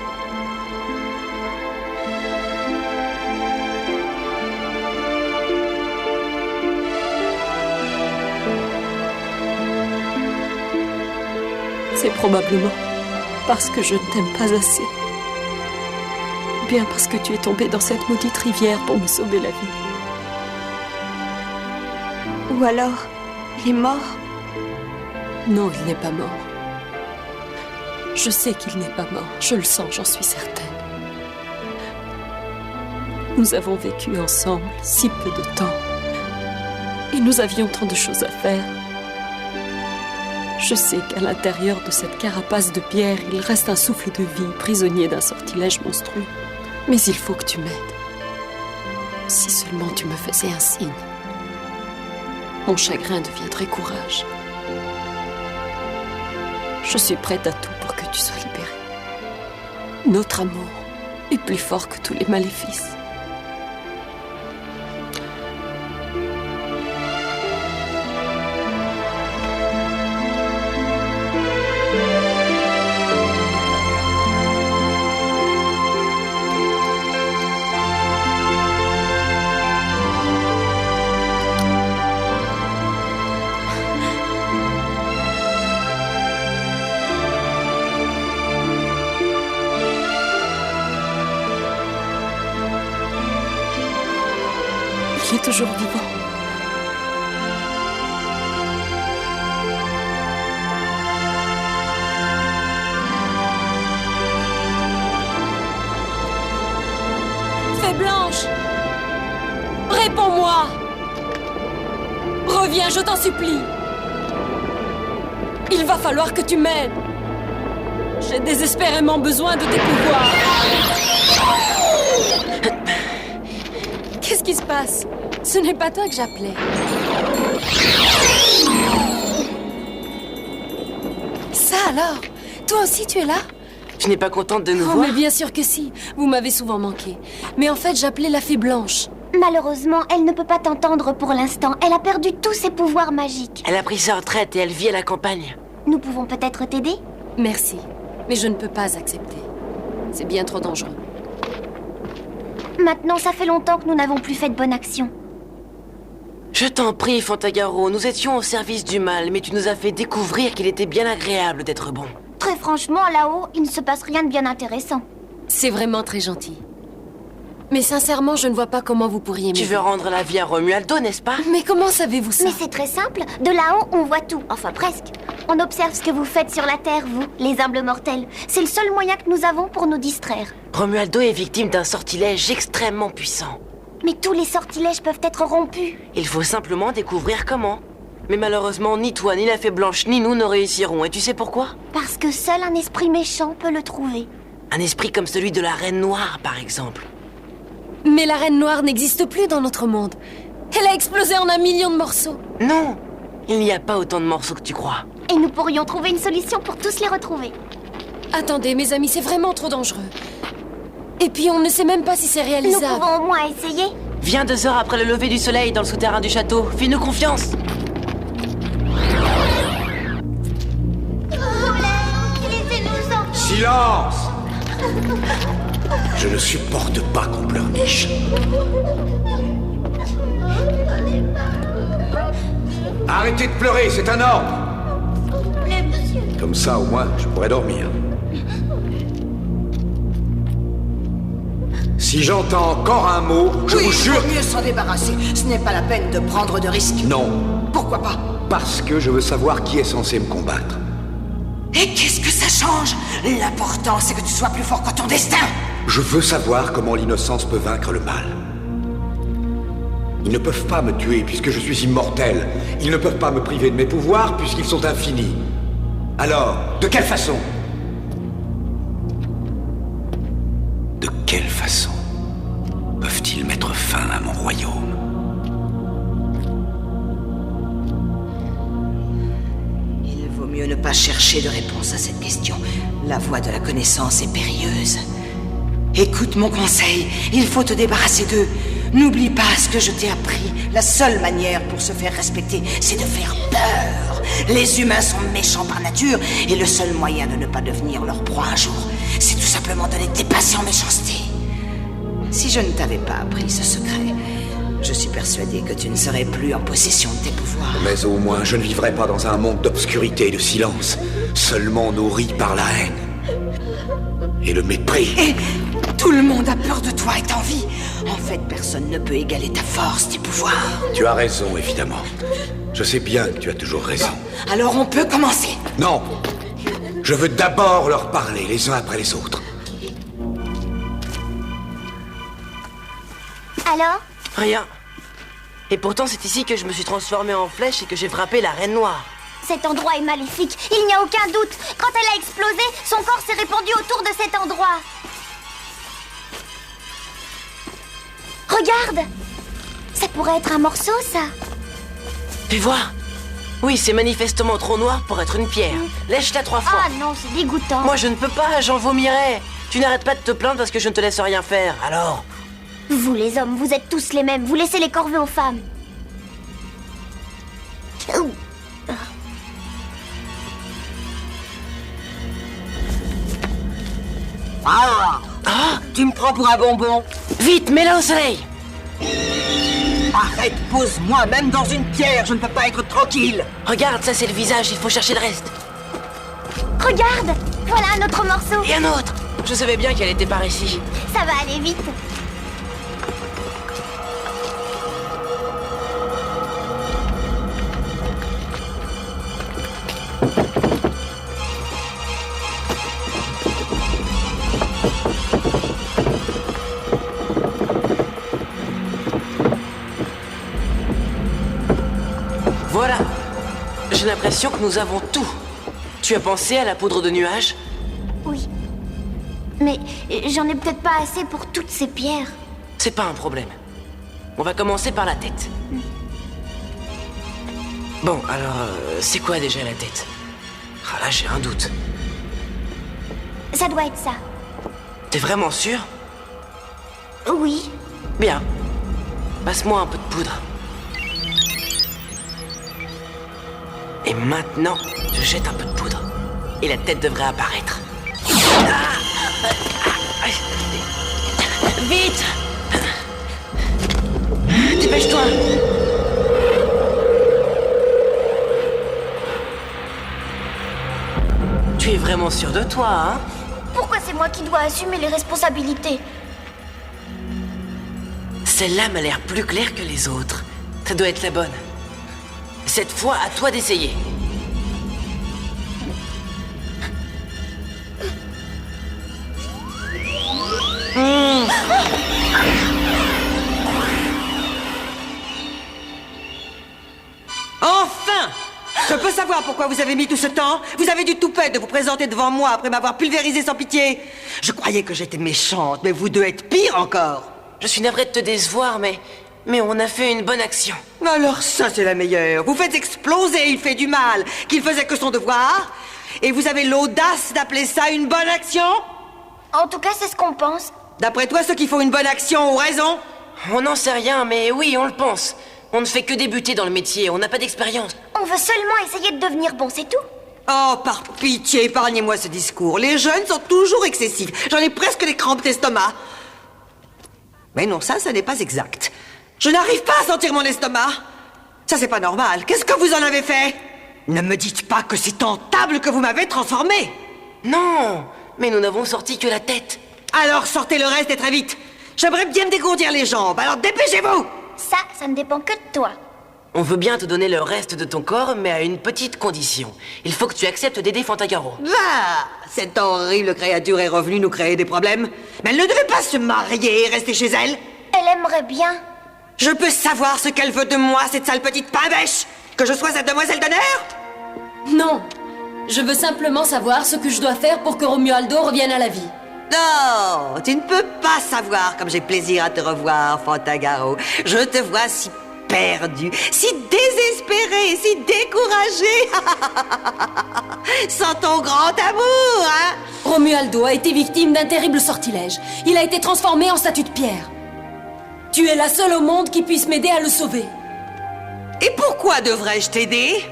C'est probablement parce que je ne t'aime pas assez. Bien parce que tu es tombé dans cette maudite rivière pour me sauver la vie. Ou alors, il est mort? Non, il n'est pas mort. Je sais qu'il n'est pas mort. Je le sens, j'en suis certaine. Nous avons vécu ensemble si peu de temps. Et nous avions tant de choses à faire. Je sais qu'à l'intérieur de cette carapace de pierre, il reste un souffle de vie, prisonnier d'un sortilège monstrueux. Mais il faut que tu m'aides. Si seulement tu me faisais un signe. Mon chagrin deviendrait courage. Je suis prête à tout pour que tu sois libérée. Notre amour est plus fort que tous les maléfices. Il est toujours vivant. Fée Blanche, réponds-moi. Reviens, je t'en supplie. Il va falloir que tu m'aides. J'ai désespérément besoin de tes pouvoirs. Qu'est-ce qui se passe? Ce n'est pas toi que j'appelais. Ça alors? Toi aussi tu es là? Tu n'es pas contente de nous Oh, voir? mais bien sûr que si. Vous m'avez souvent manqué. Mais en fait, j'appelais la Fée Blanche. Malheureusement, elle ne peut pas t'entendre pour l'instant. Elle a perdu tous ses pouvoirs magiques. Elle a pris sa retraite et elle vit à la campagne. Nous pouvons peut-être t'aider? Merci. Mais je ne peux pas accepter. C'est bien trop dangereux. Maintenant, ça fait longtemps que nous n'avons plus fait de bonne action. Je t'en prie, Fantagaro, nous étions au service du mal, mais tu nous as fait découvrir qu'il était bien agréable d'être bon. Très franchement, là-haut, il ne se passe rien de bien intéressant. C'est vraiment très gentil. Mais sincèrement, je ne vois pas comment vous pourriez m'aider. Tu veux rendre la vie à Romualdo, n'est-ce pas? Mais comment savez-vous ça? Mais c'est très simple. De là-haut, on voit tout. Enfin, presque. On observe ce que vous faites sur la Terre, vous, les humbles mortels. C'est le seul moyen que nous avons pour nous distraire. Romualdo est victime d'un sortilège extrêmement puissant. Mais tous les sortilèges peuvent être rompus. Il faut simplement découvrir comment. Mais malheureusement, ni toi, ni la Fée Blanche, ni nous ne réussirons. Et tu sais pourquoi? Parce que seul un esprit méchant peut le trouver. Un esprit comme celui de la Reine Noire, par exemple. Mais la Reine Noire n'existe plus dans notre monde. Elle a explosé en 1 million de morceaux. Non, il n'y a pas autant de morceaux que tu crois. Et nous pourrions trouver une solution pour tous les retrouver. Attendez, mes amis, c'est vraiment trop dangereux. Et puis on ne sait même pas si c'est réalisable. Nous pouvons au moins essayer. Viens 2 heures après le lever du soleil dans le souterrain du château. Fais-nous confiance. Silence! Je ne supporte pas qu'on pleurniche. Arrêtez de pleurer, c'est un ordre. Comme ça, au moins, je pourrais dormir. Si j'entends encore un mot, je vous jure... Il vaut mieux s'en débarrasser. Ce n'est pas la peine de prendre de risques. Non. Pourquoi pas? Parce que je veux savoir qui est censé me combattre. Et qu'est-ce que ça change? L'important, c'est que tu sois plus fort que ton destin. Je veux savoir comment l'innocence peut vaincre le mal. Ils ne peuvent pas me tuer puisque je suis immortel. Ils ne peuvent pas me priver de mes pouvoirs puisqu'ils sont infinis. Alors, de quelle façon? De quelle façon peuvent-ils mettre fin à mon royaume? Il vaut mieux ne pas chercher de réponse à cette question. La voie de la connaissance est périlleuse. Écoute mon conseil, il faut te débarrasser d'eux. N'oublie pas ce que je t'ai appris. La seule manière pour se faire respecter, c'est de faire peur. Les humains sont méchants par nature, et le seul moyen de ne pas devenir leur proie un jour, c'est tout simplement de les dépasser en méchanceté. Si je ne t'avais pas appris ce secret, Je suis persuadée que tu ne serais plus en possession de tes pouvoirs. Mais au moins, je ne vivrai pas dans un monde d'obscurité et de silence, seulement nourri par la haine et le mépris. Et tout le monde a peur de toi et t'envie. En fait, personne ne peut égaler ta force, tes pouvoirs. Tu as raison, évidemment. Je sais bien que tu as toujours raison. Alors on peut commencer. Non. Je veux d'abord leur parler, les uns après les autres. Alors? Rien. Et pourtant, c'est ici que je me suis transformé en flèche et que j'ai frappé la Reine Noire. Cet endroit est maléfique, il n'y a aucun doute. Quand elle a explosé, son corps s'est répandu autour de cet endroit. Regarde! Ça pourrait être un morceau, ça. Tu vois? Oui, c'est manifestement trop noir pour être une pierre. Lèche-la 3 fois. Ah non, c'est dégoûtant. Moi, je ne peux pas, j'en vomirais. Tu n'arrêtes pas de te plaindre parce que je ne te laisse rien faire, alors? Vous, les hommes, vous êtes tous les mêmes. Vous laissez les corvées aux femmes. Tu me prends pour un bonbon. Vite, mets-la au soleil. Arrête, pose-moi, même dans une pierre, je ne peux pas être tranquille. Regarde, ça c'est le visage, il faut chercher le reste. Regarde! Voilà un autre morceau. Et un autre. Je savais bien qu'elle était par ici. Ça va aller vite. Voilà. J'ai l'impression que nous avons tout. Tu as pensé à la poudre de nuages? Oui. Mais j'en ai peut-être pas assez pour toutes ces pierres. C'est pas un problème. On va commencer par la tête. Bon, alors, c'est quoi déjà la tête? Ah là, j'ai un doute. Ça doit être ça. T'es vraiment sûr? Oui. Bien. Passe-moi un peu de poudre. Et maintenant, je jette un peu de poudre. Et la tête devrait apparaître. Vite! Dépêche-toi! Tu es vraiment sûr de toi, hein? Pourquoi c'est moi qui dois assumer les responsabilités? Celle-là m'a l'air plus claire que les autres. Ça doit être la bonne. Cette fois, à toi d'essayer. Enfin! Je peux savoir pourquoi vous avez mis tout ce temps? Vous avez du toupet de vous présenter devant moi après m'avoir pulvérisé sans pitié. Je croyais que j'étais méchante, mais vous deux êtes pire encore. Je suis navrée de te décevoir, mais on a fait une bonne action. Alors ça, c'est la meilleure. Vous faites exploser, il fait du mal, qu'il faisait que son devoir. Et vous avez l'audace d'appeler ça une bonne action? En tout cas, c'est ce qu'on pense. D'après toi, ceux qui font une bonne action ont raison? On n'en sait rien, mais oui, on le pense. On ne fait que débuter dans le métier, on n'a pas d'expérience. On veut seulement essayer de devenir bon, c'est tout. Oh, par pitié, épargnez-moi ce discours. Les jeunes sont toujours excessifs. J'en ai presque les crampes d'estomac. Mais non, ça n'est pas exact. Je n'arrive pas à sentir mon estomac. Ça, c'est pas normal. Qu'est-ce que vous en avez fait? Ne me dites pas que c'est en table que vous m'avez transformé. Non, mais nous n'avons sorti que la tête. Alors sortez le reste et très vite. J'aimerais bien me dégourdir les jambes, alors dépêchez-vous. Ça ne dépend que de toi. On veut bien te donner le reste de ton corps, mais à une petite condition. Il faut que tu acceptes d'aider Fantagaro. Va! Cette horrible créature est revenue nous créer des problèmes. Mais elle ne devait pas se marier et rester chez elle. Elle aimerait bien. Je peux savoir ce qu'elle veut de moi, cette sale petite pain-bêche? Que je sois sa demoiselle d'honneur? Non. Je veux simplement savoir ce que je dois faire pour que Romualdo revienne à la vie. Non, tu ne peux pas savoir comme j'ai plaisir à te revoir, Fantagaro. Je te vois si perdu, si désespéré, si découragé. Sans ton grand amour, hein? Romualdo a été victime d'un terrible sortilège. Il a été transformé en statue de pierre. Tu es la seule au monde qui puisse m'aider à le sauver. Et pourquoi devrais-je t'aider?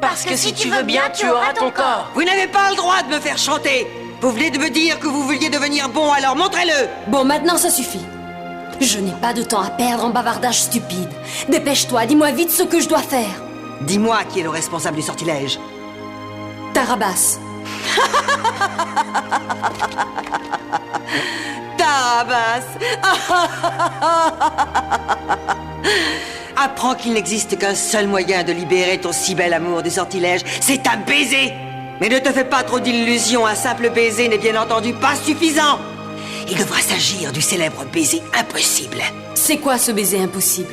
Parce que si tu veux bien, tu auras ton corps. Vous n'avez pas le droit de me faire chanter. Vous venez de me dire que vous vouliez devenir bon, alors montrez-le. Bon, maintenant ça suffit. Je n'ai pas de temps à perdre en bavardage stupide. Dépêche-toi, dis-moi vite ce que je dois faire. Dis-moi qui est le responsable du sortilège. Tarabas. Tarabas. Apprends qu'il n'existe qu'un seul moyen de libérer ton si bel amour du sortilège, c'est un baiser. Mais ne te fais pas trop d'illusions, un simple baiser n'est bien entendu pas suffisant. Il devra s'agir du célèbre baiser impossible. C'est quoi ce baiser impossible?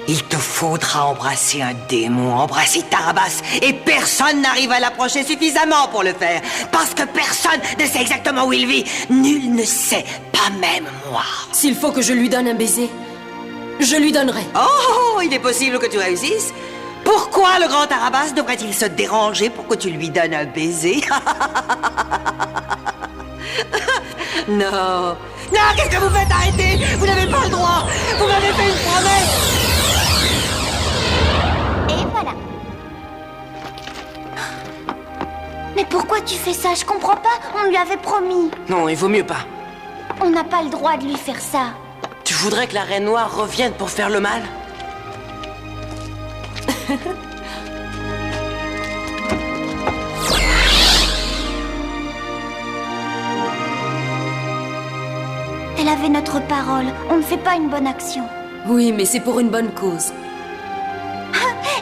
Il te faudra embrasser un démon, embrasser Tarabas, et personne n'arrive à l'approcher suffisamment pour le faire, parce que personne ne sait exactement où il vit. Nul ne sait, pas même moi. S'il faut que je lui donne un baiser, je lui donnerai. Oh, il est possible que tu réussisses. Pourquoi le grand Tarabas devrait-il se déranger pour que tu lui donnes un baiser? Non. Non, qu'est-ce que vous faites? Arrêtez! Vous n'avez pas le droit! Vous m'avez fait une promesse! Et voilà. Mais pourquoi tu fais ça? Je comprends pas. On lui avait promis. Non, il vaut mieux pas. On n'a pas le droit de lui faire ça. Tu voudrais que la Reine Noire revienne pour faire le mal? Elle avait notre parole. On ne fait pas une bonne action. Oui, mais c'est pour une bonne cause.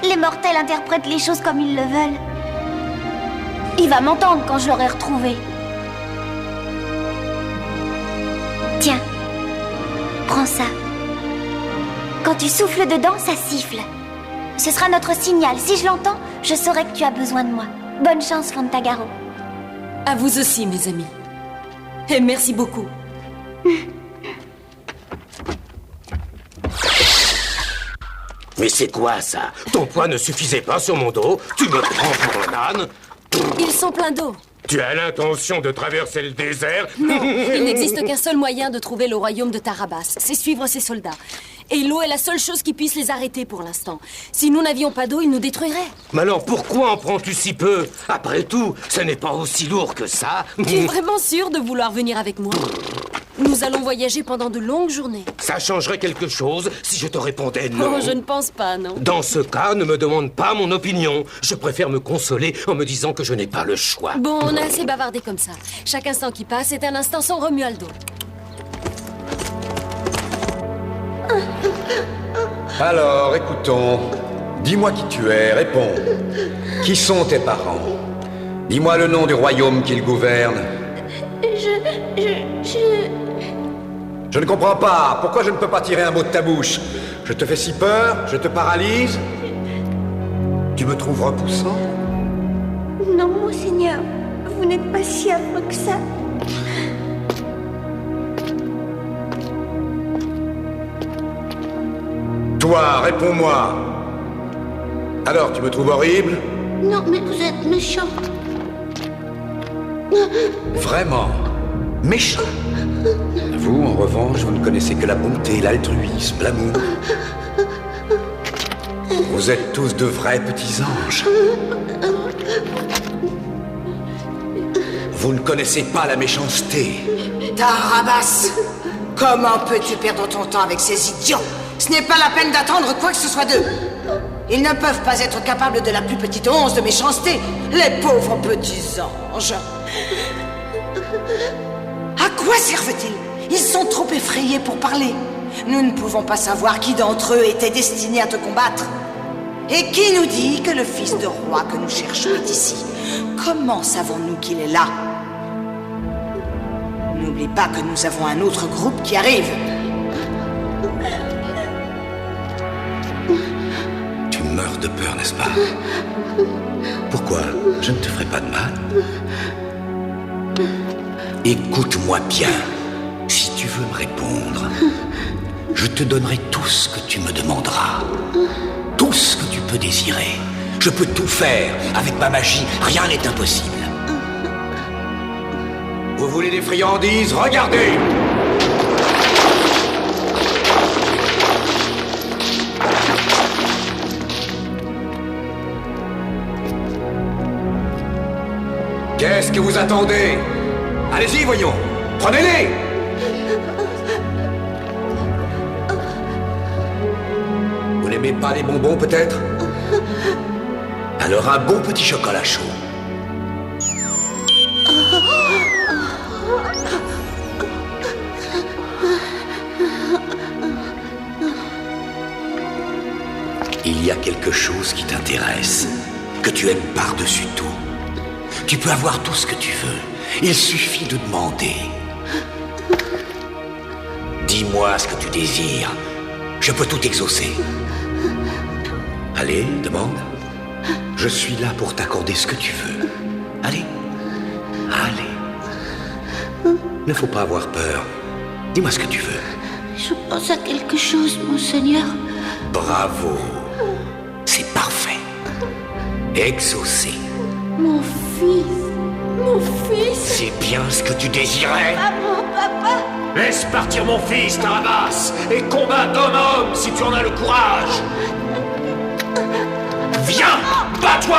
Les mortels interprètent les choses comme ils le veulent. Il va m'entendre quand je l'aurai retrouvé. Tiens, prends ça. Quand tu souffles dedans, ça siffle. Ce sera notre signal. Si je l'entends, je saurai que tu as besoin de moi. Bonne chance, Fantagaro. À vous aussi, mes amis. Et merci beaucoup. Mais c'est quoi ça? Ton poids ne suffisait pas sur mon dos? Tu me prends pour un âne? Ils sont pleins d'eau. Tu as l'intention de traverser le désert? Non, il n'existe qu'un seul moyen de trouver le royaume de Tarabas. C'est suivre ses soldats. Et l'eau est la seule chose qui puisse les arrêter pour l'instant. Si nous n'avions pas d'eau, ils nous détruiraient. Mais alors pourquoi en prends-tu si peu? Après tout, ce n'est pas aussi lourd que ça. Tu es vraiment sûr de vouloir venir avec moi? Nous allons voyager pendant de longues journées. Ça changerait quelque chose si je te répondais non? Oh, je ne pense pas, non. Dans ce cas, ne me demande pas mon opinion. Je préfère me consoler en me disant que je n'ai pas le choix. Bon, on a assez bavardé comme ça. Chaque instant qui passe est un instant sans Romualdo. Alors, écoutons. Dis-moi qui tu es, réponds. Qui sont tes parents? Dis-moi le nom du royaume qu'ils gouvernent. Je ne comprends pas. Pourquoi je ne peux pas tirer un mot de ta bouche? Je te fais si peur? Je te paralyse? Tu me trouves repoussant? Non, monseigneur. Vous n'êtes pas si affreux que ça. Toi, réponds-moi. Alors, tu me trouves horrible? Non, mais vous êtes méchant. Vraiment? Méchant? Vous, en revanche, vous ne connaissez que la bonté, l'altruisme, l'amour. Vous êtes tous de vrais petits anges. Vous ne connaissez pas la méchanceté. Tarabas, comment peux-tu perdre ton temps avec ces idiots? Ce n'est pas la peine d'attendre quoi que ce soit d'eux. Ils ne peuvent pas être capables de la plus petite once de méchanceté. Les pauvres petits anges. À quoi servent-ils? Ils sont trop effrayés pour parler. Nous ne pouvons pas savoir qui d'entre eux était destiné à te combattre. Et qui nous dit que le fils de roi que nous cherchons est ici? Comment savons-nous qu'il est là? N'oublie pas que nous avons un autre groupe qui arrive. Tu meurs de peur, n'est-ce pas? Pourquoi? Je ne te ferai pas de mal. Écoute-moi bien. Si tu veux me répondre, je te donnerai tout ce que tu me demanderas. Tout ce que tu peux désirer. Je peux tout faire. Avec ma magie, rien n'est impossible. Vous voulez des friandises? Regardez! Qu'est-ce que vous attendez? Allez-y, voyons. Prenez-les! n'aimez pas les bonbons, peut-être? Alors un bon petit chocolat chaud. Il y a quelque chose qui t'intéresse, que tu aimes par-dessus tout. Tu peux avoir tout ce que tu veux. Il suffit de demander. Dis-moi ce que tu désires. Je peux tout exaucer. Allez, demande. Je suis là pour t'accorder ce que tu veux. Allez. Allez. Ne faut pas avoir peur. Dis-moi ce que tu veux. Je pense à quelque chose, monseigneur. Bravo. C'est parfait. Exaucé. Mon fils. Mon fils. C'est bien ce que tu désirais. Maman, papa. Laisse partir mon fils, Tarabas, et combat d'homme à homme si tu en as le courage. Viens, bats-toi!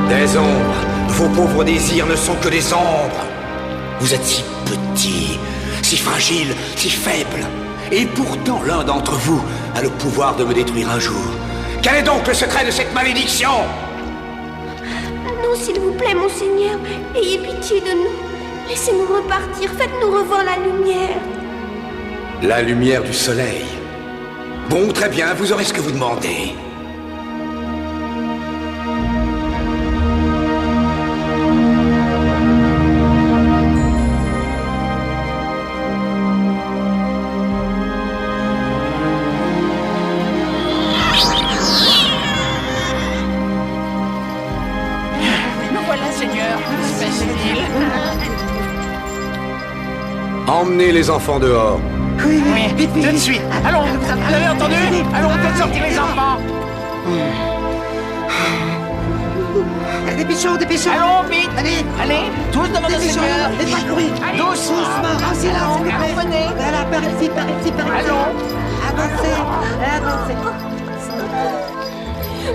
Des ombres. Vos pauvres désirs ne sont que des ombres. Vous êtes si petit, si fragile, si faible. Et pourtant, l'un d'entre vous a le pouvoir de me détruire un jour. Quel est donc le secret de cette malédiction? Non, s'il vous plaît, monseigneur, ayez pitié de nous. Laissez-nous repartir, faites-nous revoir la lumière. La lumière du soleil. Bon, très bien, vous aurez ce que vous demandez. Emmenez les enfants dehors. Oui, vite, tout de suite. Allons, vous avez entendu? Allons, faites sortir les enfants. Dépêchons. Allons, vite. Allez, tous devant le Seigneur. Doucement. Venez. Voilà, par ici. Allons. Avancez.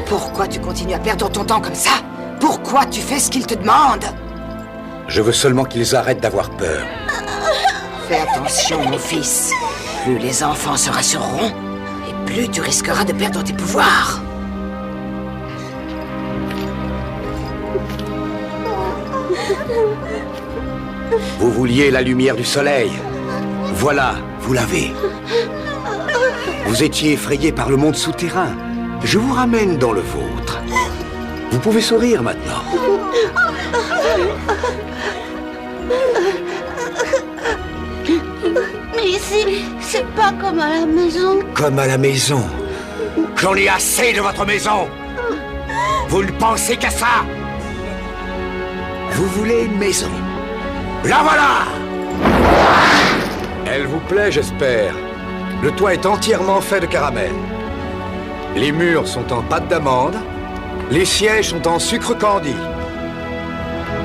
Pourquoi tu continues à perdre ton temps comme ça? Pourquoi tu fais ce qu'ils te demandent? Je veux seulement qu'ils arrêtent d'avoir peur. Fais attention, mon fils. Plus les enfants se rassureront, et plus tu risqueras de perdre tes pouvoirs. Vous vouliez la lumière du soleil. Voilà, vous l'avez. Vous étiez effrayé par le monde souterrain. Je vous ramène dans le vôtre. Vous pouvez sourire maintenant. Mais ici, c'est pas comme à la maison. Comme à la maison. J'en ai assez de votre maison. Vous ne pensez qu'à ça. Vous voulez une maison. La voilà. Elle vous plaît, j'espère. Le toit est entièrement fait de caramel. Les murs sont en pâte d'amande. Les sièges sont en sucre candi.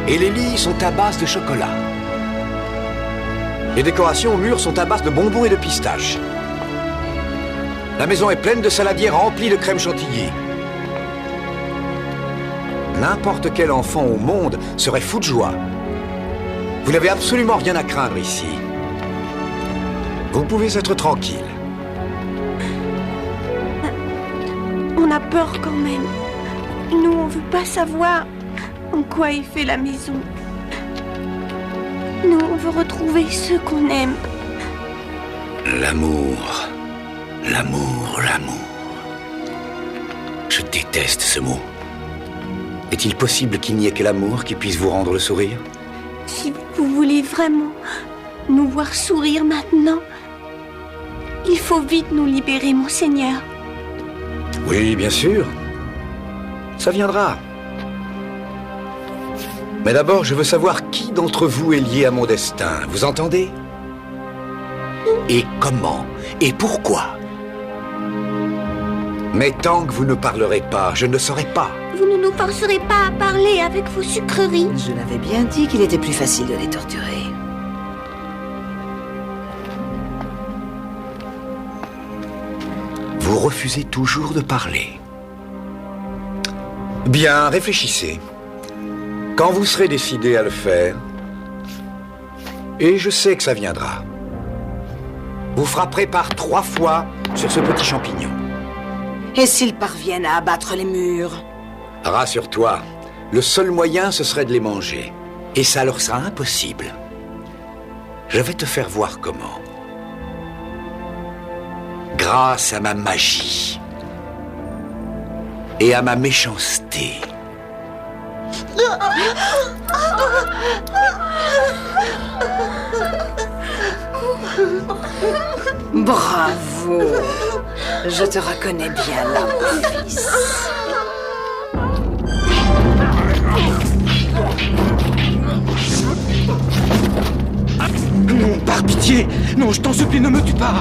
Et les lits sont à base de chocolat. Les décorations aux murs sont à base de bonbons et de pistaches. La maison est pleine de saladiers remplis de crème chantilly. N'importe quel enfant au monde serait fou de joie. Vous n'avez absolument rien à craindre ici. Vous pouvez être tranquille. On a peur quand même. Nous, on veut pas savoir en quoi est fait la maison. Nous, on veut retrouver ceux qu'on aime. L'amour. L'amour. Je déteste ce mot. Est-il possible qu'il n'y ait que l'amour qui puisse vous rendre le sourire? Si vous voulez vraiment nous voir sourire maintenant, il faut vite nous libérer, monseigneur. Oui, bien sûr. Ça viendra. Mais d'abord, je veux savoir qui d'entre vous est lié à mon destin. Vous entendez? Et comment? Et pourquoi? Mais tant que vous ne parlerez pas, je ne saurai pas. Vous ne nous forcerez pas à parler avec vos sucreries. Je l'avais bien dit qu'il était plus facile de les torturer. Vous refusez toujours de parler. Bien, réfléchissez. Quand vous serez décidé à le faire, et je sais que ça viendra, vous frapperez par 3 fois sur ce petit champignon. Et s'ils parviennent à abattre les murs? Rassure-toi, le seul moyen, ce serait de les manger. Et ça leur sera impossible. Je vais te faire voir comment. Grâce à ma magie et à ma méchanceté. Bravo! Je te reconnais bien là, mon fils. Non, par pitié! Non, je t'en supplie, ne me tue pas!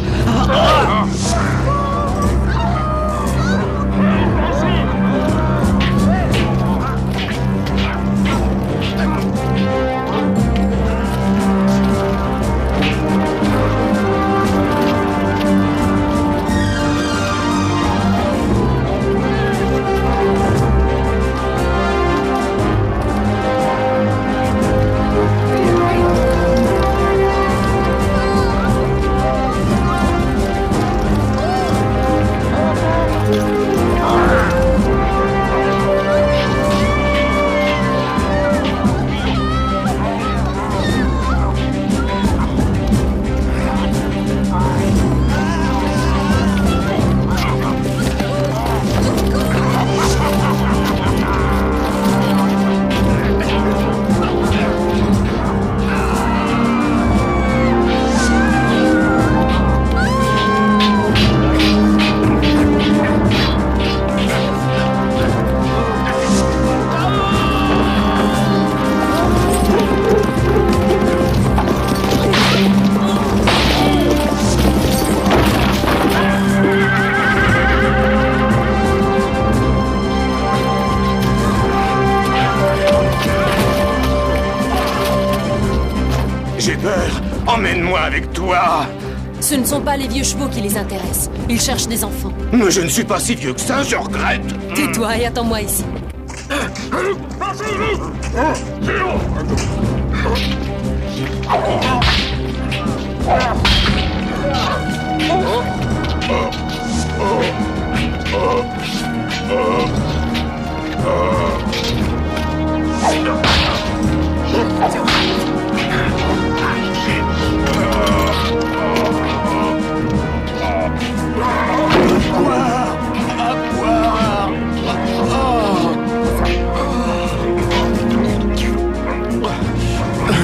Emmène-moi avec toi. Ce ne sont pas les vieux chevaux qui les intéressent. Ils cherchent des enfants. Mais je ne suis pas si vieux que ça, je regrette. Tais-toi et attends-moi ici.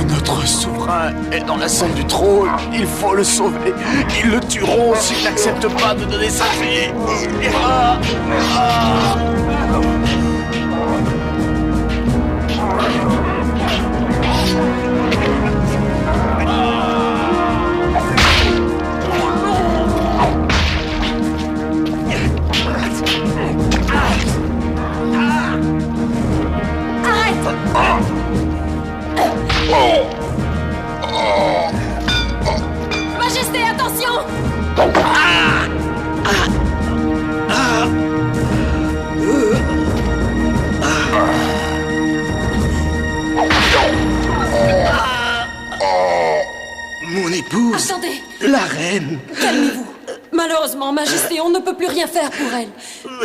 Notre souverain est dans la salle du trône. Il faut le sauver. Ils le tueront s'il n'accepte pas de donner sa fille. Majesté, attention! Mon épouse. Attendez! La reine. Calmez-vous. Malheureusement, Majesté, on ne peut plus rien faire pour elle.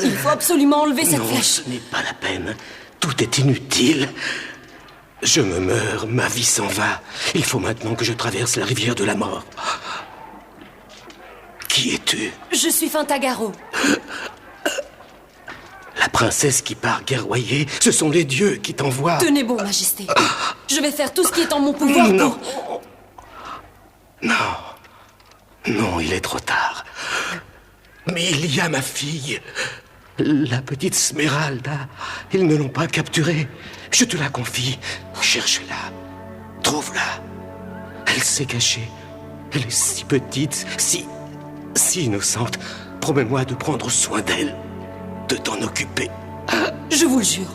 Il faut absolument enlever cette Non, flèche. ce n'est pas la peine. Tout est inutile. Je me meurs, ma vie s'en va. Il faut maintenant que je traverse la rivière de la mort. Qui es-tu? Je suis Fantagaro. La princesse qui part guerroyer, ce sont les dieux qui t'envoient. Tenez bon, Majesté. Je vais faire tout ce qui est en mon pouvoir Non. pour... Non. Non, il est trop tard. Mais il y a ma fille, la petite Smeralda. Ils ne l'ont pas capturée. Je te la confie. Cherche-la. Trouve-la. Elle s'est cachée. Elle est si petite, si innocente. Promets-moi de prendre soin d'elle, de t'en occuper. Je vous le jure.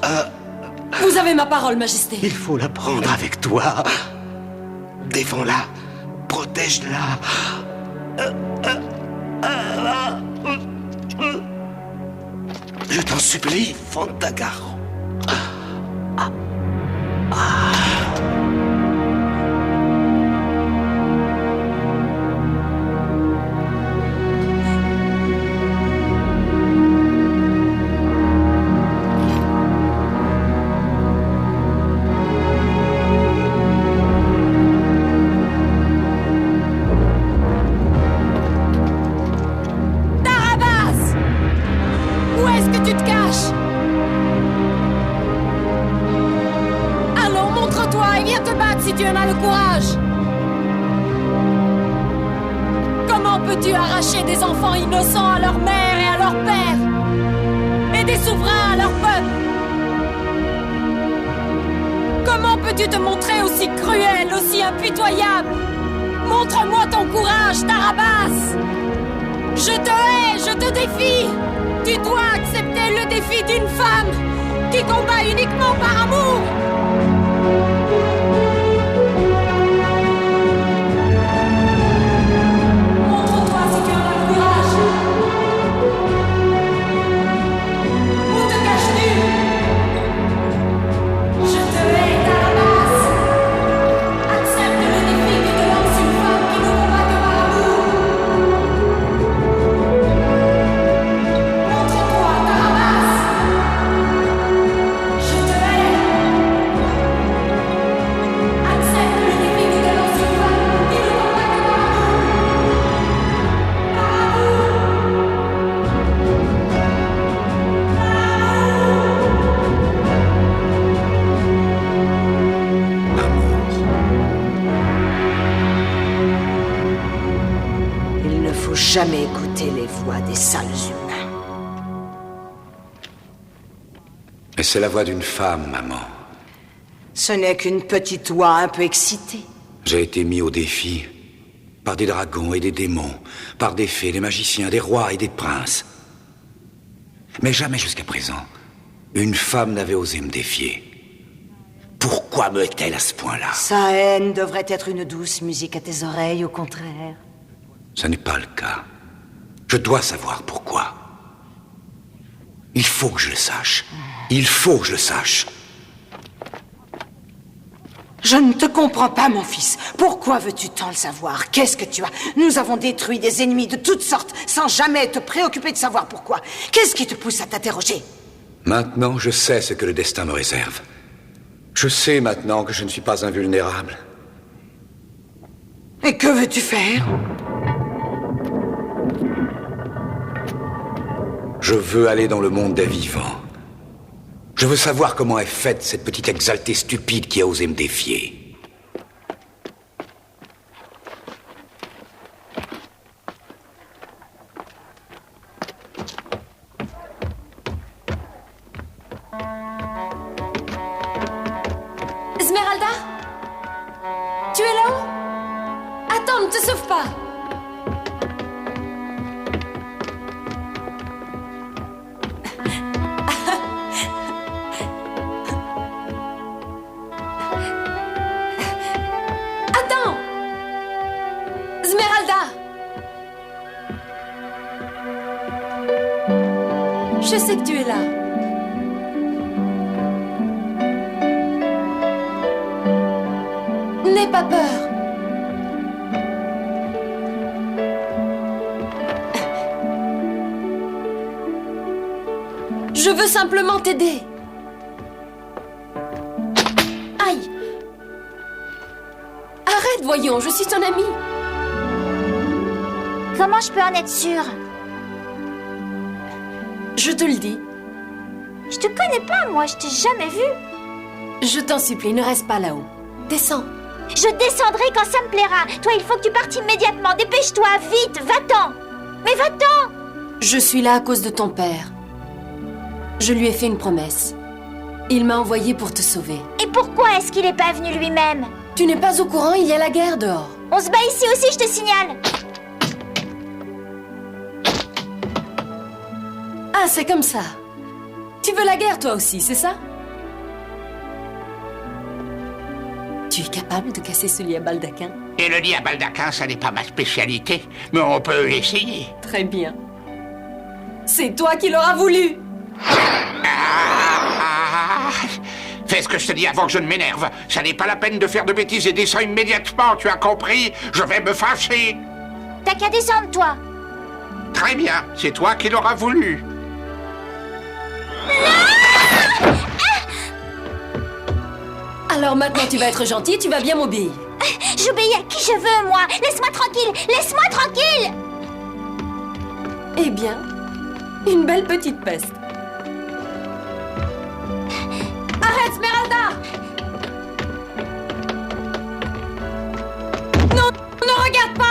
Vous avez ma parole, Majesté. Il faut la prendre avec toi. Défends-la. Protège-la. Je t'en supplie, Fantagaro. Si tu en as le courage. Comment peux-tu arracher des enfants innocents à leur mère et à leur père, et des souverains à leur peuple? Comment peux-tu te montrer aussi cruel, aussi impitoyable? Montre-moi ton courage, Tarabas. Je te hais, je te défie. Tu dois accepter le défi d'une femme qui combat uniquement par amour. Jamais écouter les voix des sales humains. Et c'est la voix d'une femme, maman. Ce n'est qu'une petite voix un peu excitée. J'ai été mis au défi par des dragons et des démons, par des fées, des magiciens, des rois et des princes. Mais jamais jusqu'à présent, une femme n'avait osé me défier. Pourquoi me hait-elle à ce point-là? Sa haine devrait être une douce musique à tes oreilles, au contraire. Ce n'est pas le cas. Je dois savoir pourquoi. Il faut que je le sache. Il faut que je le sache. Je ne te comprends pas, mon fils. Pourquoi veux-tu tant le savoir? Qu'est-ce que tu as? Nous avons détruit des ennemis de toutes sortes, sans jamais te préoccuper de savoir pourquoi. Qu'est-ce qui te pousse à t'interroger? Maintenant, je sais ce que le destin me réserve. Je sais maintenant que je ne suis pas invulnérable. Et que veux-tu faire? Je veux aller dans le monde des vivants. Je veux savoir comment est faite cette petite exaltée stupide qui a osé me défier. Esmeralda? Tu es là-haut? Attends, ne te sauve pas. Je sais que tu es là. N'aie pas peur. Je veux simplement t'aider. Aïe. Arrête, voyons, je suis ton amie. Comment je peux en être sûre? Je te le dis. Je te connais pas, moi, je t'ai jamais vu. Je t'en supplie, ne reste pas là-haut. Descends. Je descendrai quand ça me plaira. Toi, il faut que tu partes immédiatement. Dépêche-toi, vite, va-t'en. Mais va-t'en. Je suis là à cause de ton père. Je lui ai fait une promesse. Il m'a envoyé pour te sauver. Et pourquoi est-ce qu'il n'est pas venu lui-même? Tu n'es pas au courant, il y a la guerre dehors. On se bat ici aussi, je te signale. Ah, c'est comme ça. Tu veux la guerre, toi aussi, c'est ça? Tu es capable de casser ce lit à baldaquin? Et le lit à baldaquin, ça n'est pas ma spécialité, mais on peut l'essayer. Très bien. C'est toi qui l'auras voulu. Fais ce que je te dis avant que je ne m'énerve. Ça n'est pas la peine de faire de bêtises et descends immédiatement, tu as compris? Je vais me fâcher. T'as qu'à descendre, toi. Très bien, c'est toi qui l'auras voulu. Alors maintenant tu vas être gentil, tu vas bien m'obéir. J'obéis à qui je veux, moi. Laisse-moi tranquille. Laisse-moi tranquille. Eh bien, une belle petite peste. Arrête, Smeralda! Non, ne regarde pas!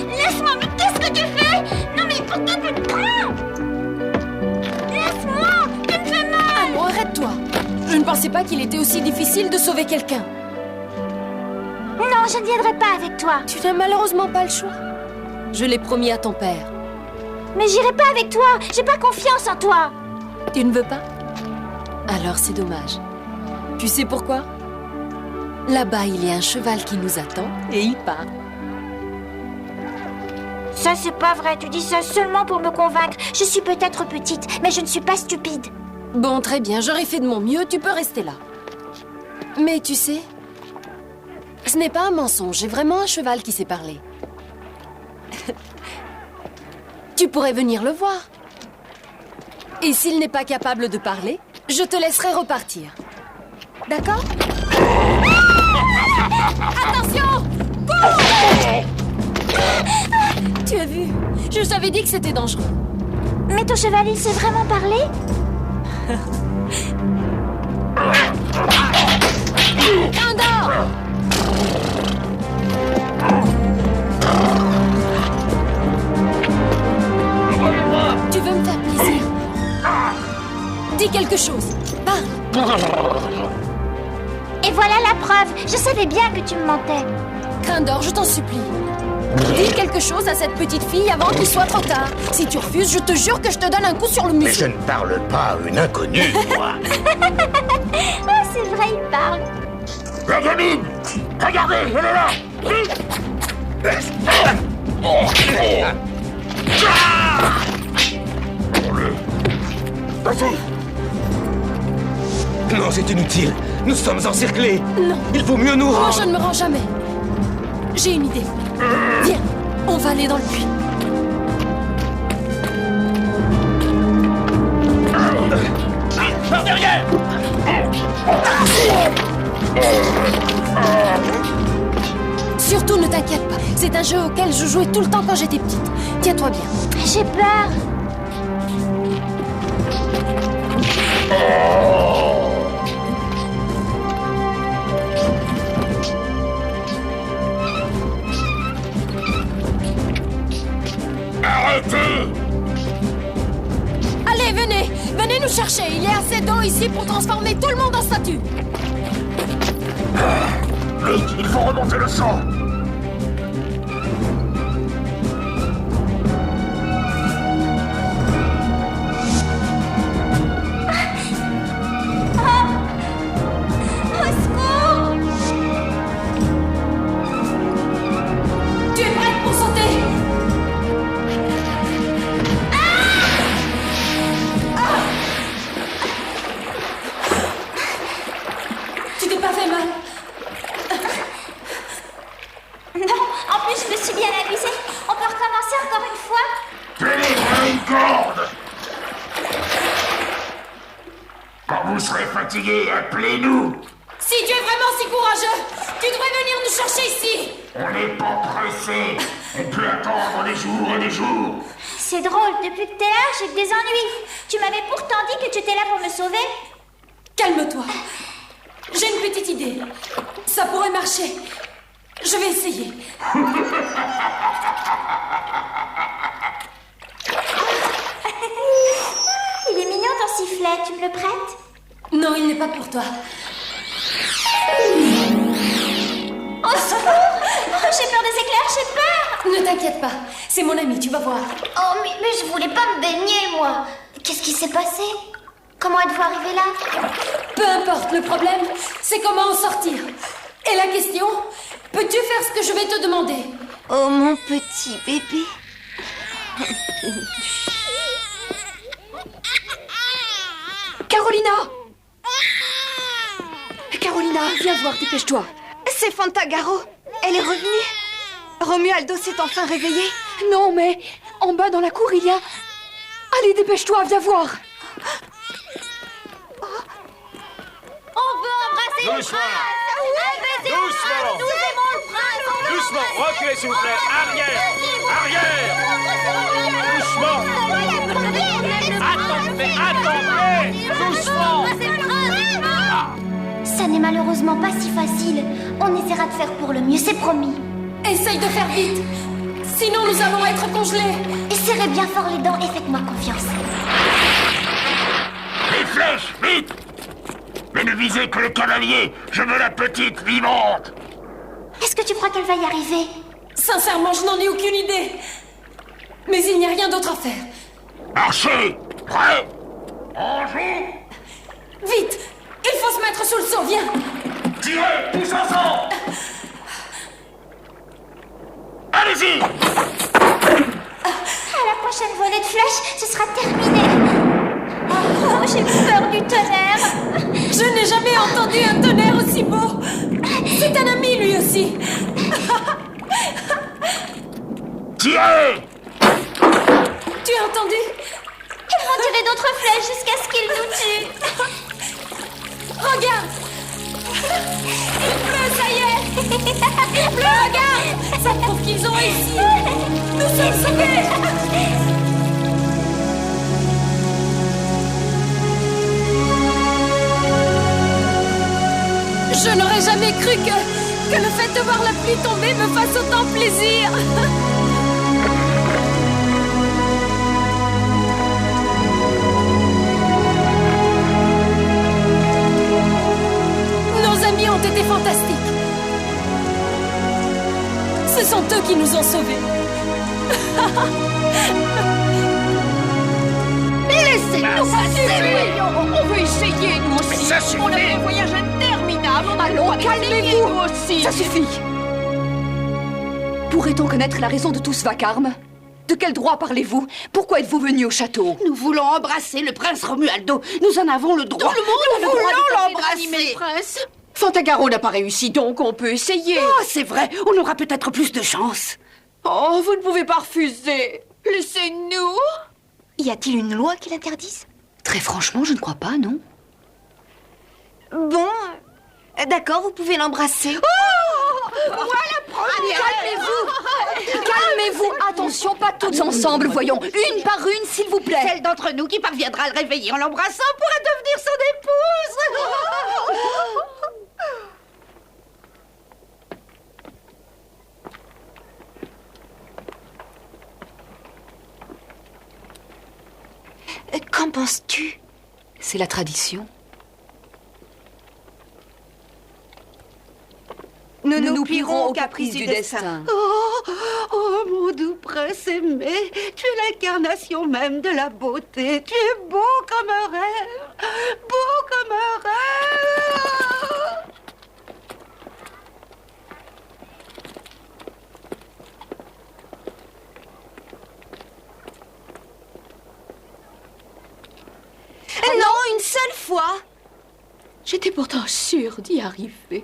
Laisse-moi, mais qu'est-ce que tu fais? Non mais pourquoi tu te prends? Laisse-moi, tu me fais mal. Allons, arrête-toi. Je ne pensais pas qu'il était aussi difficile de sauver quelqu'un. Non, je ne viendrai pas avec toi. Tu n'as malheureusement pas le choix. Je l'ai promis à ton père. Mais j'irai pas avec toi, j'ai pas confiance en toi. Tu ne veux pas? Alors c'est dommage. Tu sais pourquoi? Là-bas, il y a un cheval qui nous attend et il part. Ça, c'est pas vrai. Tu dis ça seulement pour me convaincre. Je suis peut-être petite, mais je ne suis pas stupide. Bon, très bien. J'aurais fait de mon mieux. Tu peux rester là. Mais tu sais, ce n'est pas un mensonge. J'ai vraiment un cheval qui sait parler. Tu pourrais venir le voir. Et s'il n'est pas capable de parler, je te laisserai repartir. D'accord? Attention! Cours! Tu as vu? Je t'avais dit que c'était dangereux. Mais ton cheval, il sait vraiment parler? Grindor! Tu veux me faire plaisir? Dis quelque chose. Parle. Et voilà la preuve. Je savais bien que tu me mentais. Grindor, je t'en supplie. Dis quelque chose à cette petite fille avant qu'il soit trop tard. Si tu refuses, je te jure que je te donne un coup sur le museau. Mais je ne parle pas à une inconnue, moi. Oh, c'est vrai, il parle. La gamine! Regardez, elle est là! Non, c'est inutile. Nous sommes encerclés. Non. Il vaut mieux nous Moi, rendre. je ne me rends jamais. J'ai une idée. Viens, on va aller dans le puits. Par derrière! Surtout ne t'inquiète pas. C'est un jeu auquel je jouais tout le temps quand j'étais petite. Tiens-toi bien. J'ai peur. Arrêtez! Allez, venez. Venez nous chercher. Il y a assez d'eau ici pour transformer tout le monde en statue. Vite, il faut remonter le sang! Au secours! Tu es prête pour sauter? Tu t'es pas fait mal? Non, en plus, je me suis bien amusée. On peut recommencer encore une fois? Délivrez une corde! Quand vous serez fatigué, appelez-nous! Si tu es vraiment si courageux, tu devrais venir nous chercher ici. On n'est pas pressé! On peut attendre des jours et des jours! C'est drôle, depuis que t'es là, j'ai que des ennuis. Tu m'avais pourtant dit que tu étais là pour me sauver. Calme-toi. J'ai une petite idée. Ça pourrait marcher. Je vais essayer. Il est mignon ton sifflet, tu me le prêtes? Non, il n'est pas pour toi. Au secours! Oh, j'ai peur des éclairs, j'ai peur! Ne t'inquiète pas, c'est mon ami, tu vas voir. Oh, mais je voulais pas me baigner, moi. Qu'est-ce qui s'est passé? Comment êtes-vous arrivé là? Peu importe, le problème, c'est comment en sortir. Et la question, peux-tu faire ce que je vais te demander? Oh, mon petit bébé. Carolina! Carolina, viens voir, dépêche-toi. C'est Fantagaro. Elle est revenue. Romualdo s'est enfin réveillé. Non, mais en bas dans la cour, il y a... Allez, dépêche-toi, viens voir. On veut embrasser Doucement. le prince. Doucement. Nous aimons le prince. Doucement, reculez s'il vous plaît. Arrière. Arrière. Doucement. Doucement. Ça n'est malheureusement pas si facile. On essaiera de faire pour le mieux, c'est promis. Essaye de faire vite. Sinon, nous allons être congelés. Et serrez bien fort les dents et faites-moi confiance. Les flèches, vite! Mais ne visez que le cavalier! Je veux la petite vivante! Est-ce que tu crois qu'elle va y arriver? Sincèrement, je n'en ai aucune idée. Mais il n'y a rien d'autre à faire. Marchez! Prêt! En joue! Vite! Il faut se mettre sous le sang, viens! Tirez, tous ensemble! Allez-y! À la prochaine volée de flèches, ce sera terminé. Oh, j'ai peur du tonnerre. Je n'ai jamais entendu un tonnerre aussi beau. C'est un ami, lui aussi. Tirez! Tu as entendu? Il va tirer d'autres flèches jusqu'à ce qu'il nous tue. Regarde! Il pleut, ça y est! Il pleut, regarde! Ça prouve qu'ils ont réussi! Nous sommes sauvés! Je n'aurais jamais cru que le fait de voir la pluie tomber me fasse autant plaisir! Nos amis ont été fantastiques. Ce sont eux qui nous ont sauvés. Laissez-nous passer. On veut essayer, nous aussi. Mais ça suffit. On a fait un voyage interminable. Allons, calmez-vous. Nous aussi. Ça suffit. Pourrait-on connaître la raison de tout ce vacarme? De quel droit parlez-vous? Pourquoi êtes-vous venu au château? Nous voulons embrasser le prince Romualdo. Nous en avons le droit. Tout le monde Nous voulons voulons l'embrasser. le prince. Fantagaro n'a pas réussi, donc on peut essayer. Oh, c'est vrai. On aura peut-être plus de chance. Oh, vous ne pouvez pas refuser. Laissez-nous. Y a-t-il une loi qui l'interdise? Très franchement, je ne crois pas, non. Bon, d'accord, vous pouvez l'embrasser. Voilà, Calmez-vous. Calmez-vous. Attention, pas toutes ensemble, voyons. Une par une, s'il vous plaît. Celle d'entre nous qui parviendra à le réveiller en l'embrassant pourra devenir son épouse. Qu'en penses-tu? C'est la tradition. Nous nous plierons aux caprices du destin. Oh, mon doux prince aimé, tu es l'incarnation même de la beauté. Tu es beau comme un rêve, beau comme un rêve. Non, une seule fois. J'étais pourtant sûre d'y arriver.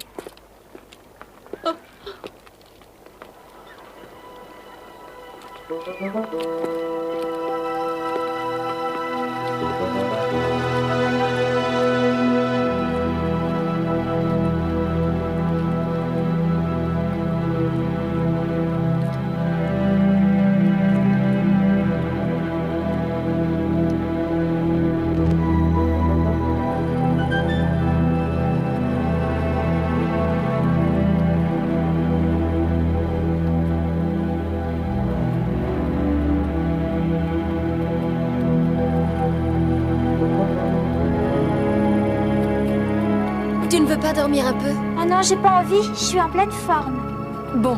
Tu ne veux pas dormir un peu? Oh non, j'ai pas envie, je suis en pleine forme. Bon,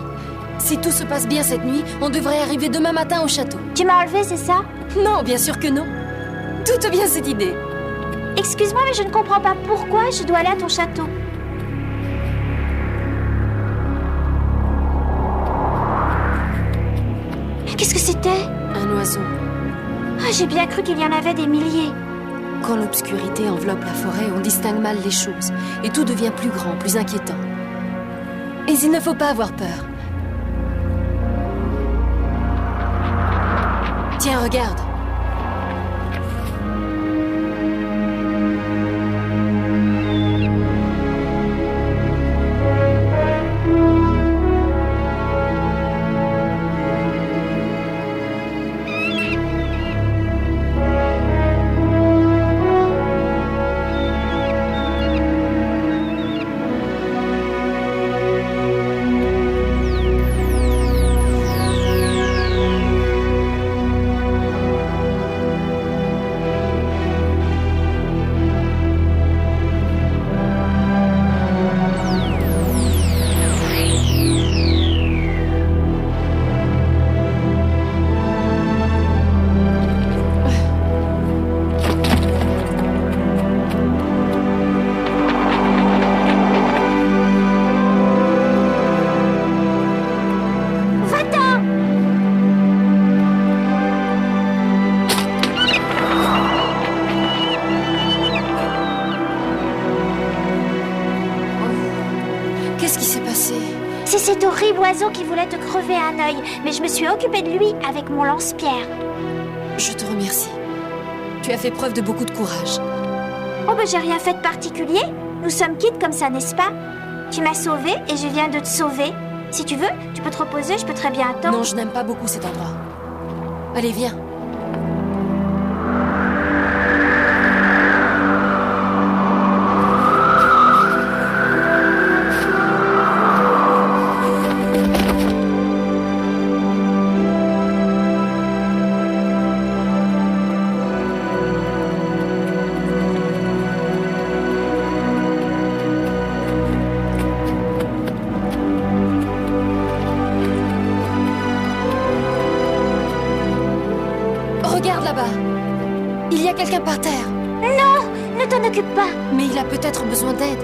si tout se passe bien cette nuit, on devrait arriver demain matin au château. Tu m'as enlevé, c'est ça? Non, bien sûr que non. D'où te vient cette idée? Excuse-moi, mais je ne comprends pas pourquoi je dois aller à ton château. Qu'est-ce que c'était? Un oiseau. Ah, j'ai bien cru qu'il y en avait des milliers. Quand l'obscurité enveloppe la forêt, on distingue mal les choses. Et tout devient plus grand, plus inquiétant. Et il ne faut pas avoir peur. Tiens, regarde. C'est cet horrible oiseau qui voulait te crever un œil, mais je me suis occupée de lui avec mon lance-pierre. Je te remercie. Tu as fait preuve de beaucoup de courage. Oh, ben j'ai rien fait de particulier. Nous sommes quittes comme ça, n'est-ce pas? Tu m'as sauvée et je viens de te sauver. Si tu veux, tu peux te reposer, je peux très bien attendre. Non, je n'aime pas beaucoup cet endroit. Allez, viens. Regarde là-bas. Il y a quelqu'un par terre. Non, ne t'en occupe pas. Mais il a peut-être besoin d'aide.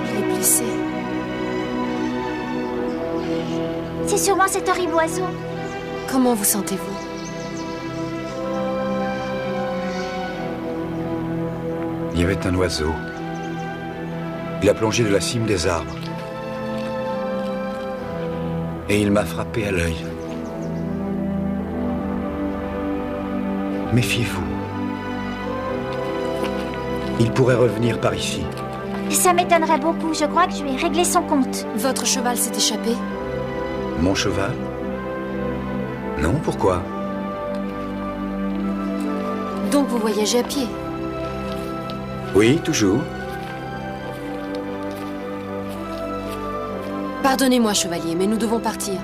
Il est blessé. C'est sûrement cet horrible oiseau. Comment vous sentez-vous? Il y avait un oiseau. Il a plongé de la cime des arbres. Et il m'a frappé à l'œil. Méfiez-vous. Il pourrait revenir par ici. Ça m'étonnerait beaucoup. Je crois que je lui ai réglé son compte. Votre cheval s'est échappé? Mon cheval? Non, pourquoi? Donc vous voyagez à pied? Oui, toujours. Pardonnez-moi, chevalier, mais nous devons partir.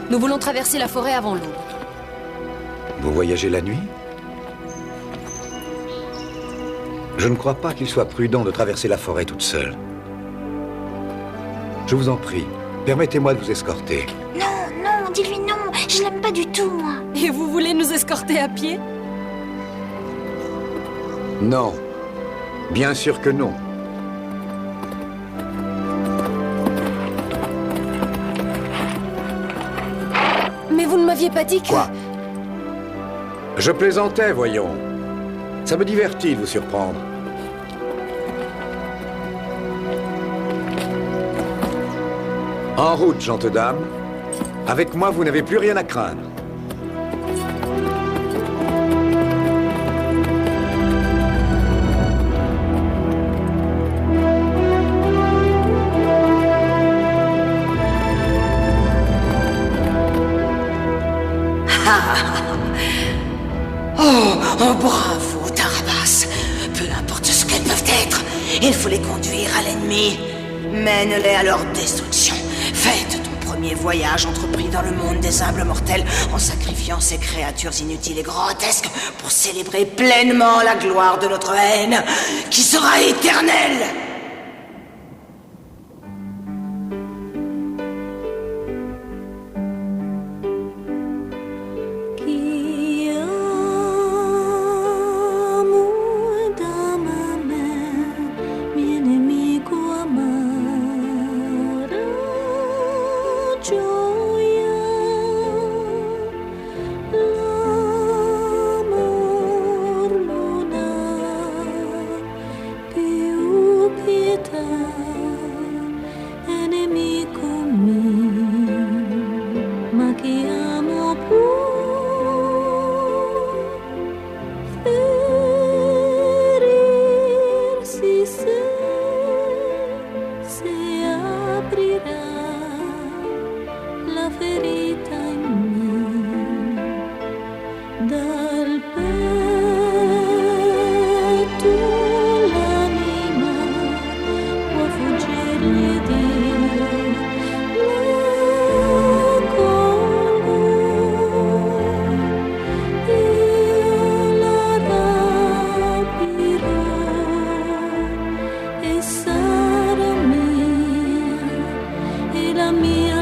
Nous voulons traverser la forêt avant l'aube. Vous voyagez la nuit? Je ne crois pas qu'il soit prudent de traverser la forêt toute seule. Je vous en prie, permettez-moi de vous escorter. Non, non, dis-lui non. Je l'aime pas du tout, moi. Et vous voulez nous escorter à pied? Non. Bien sûr que non. Mais vous ne m'aviez pas dit que... Quoi? Je plaisantais, voyons. Ça me divertit de vous surprendre. En route, gentes dames. Avec moi, vous n'avez plus rien à craindre. Oh, bravo, Tarabas. Peu importe ce qu'elles peuvent être, il faut les conduire à l'ennemi. Mène-les à leur destruction. Faites ton premier voyage entrepris dans le monde des humbles mortels en sacrifiant ces créatures inutiles et grotesques pour célébrer pleinement la gloire de notre haine qui sera éternelle.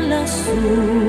Lassù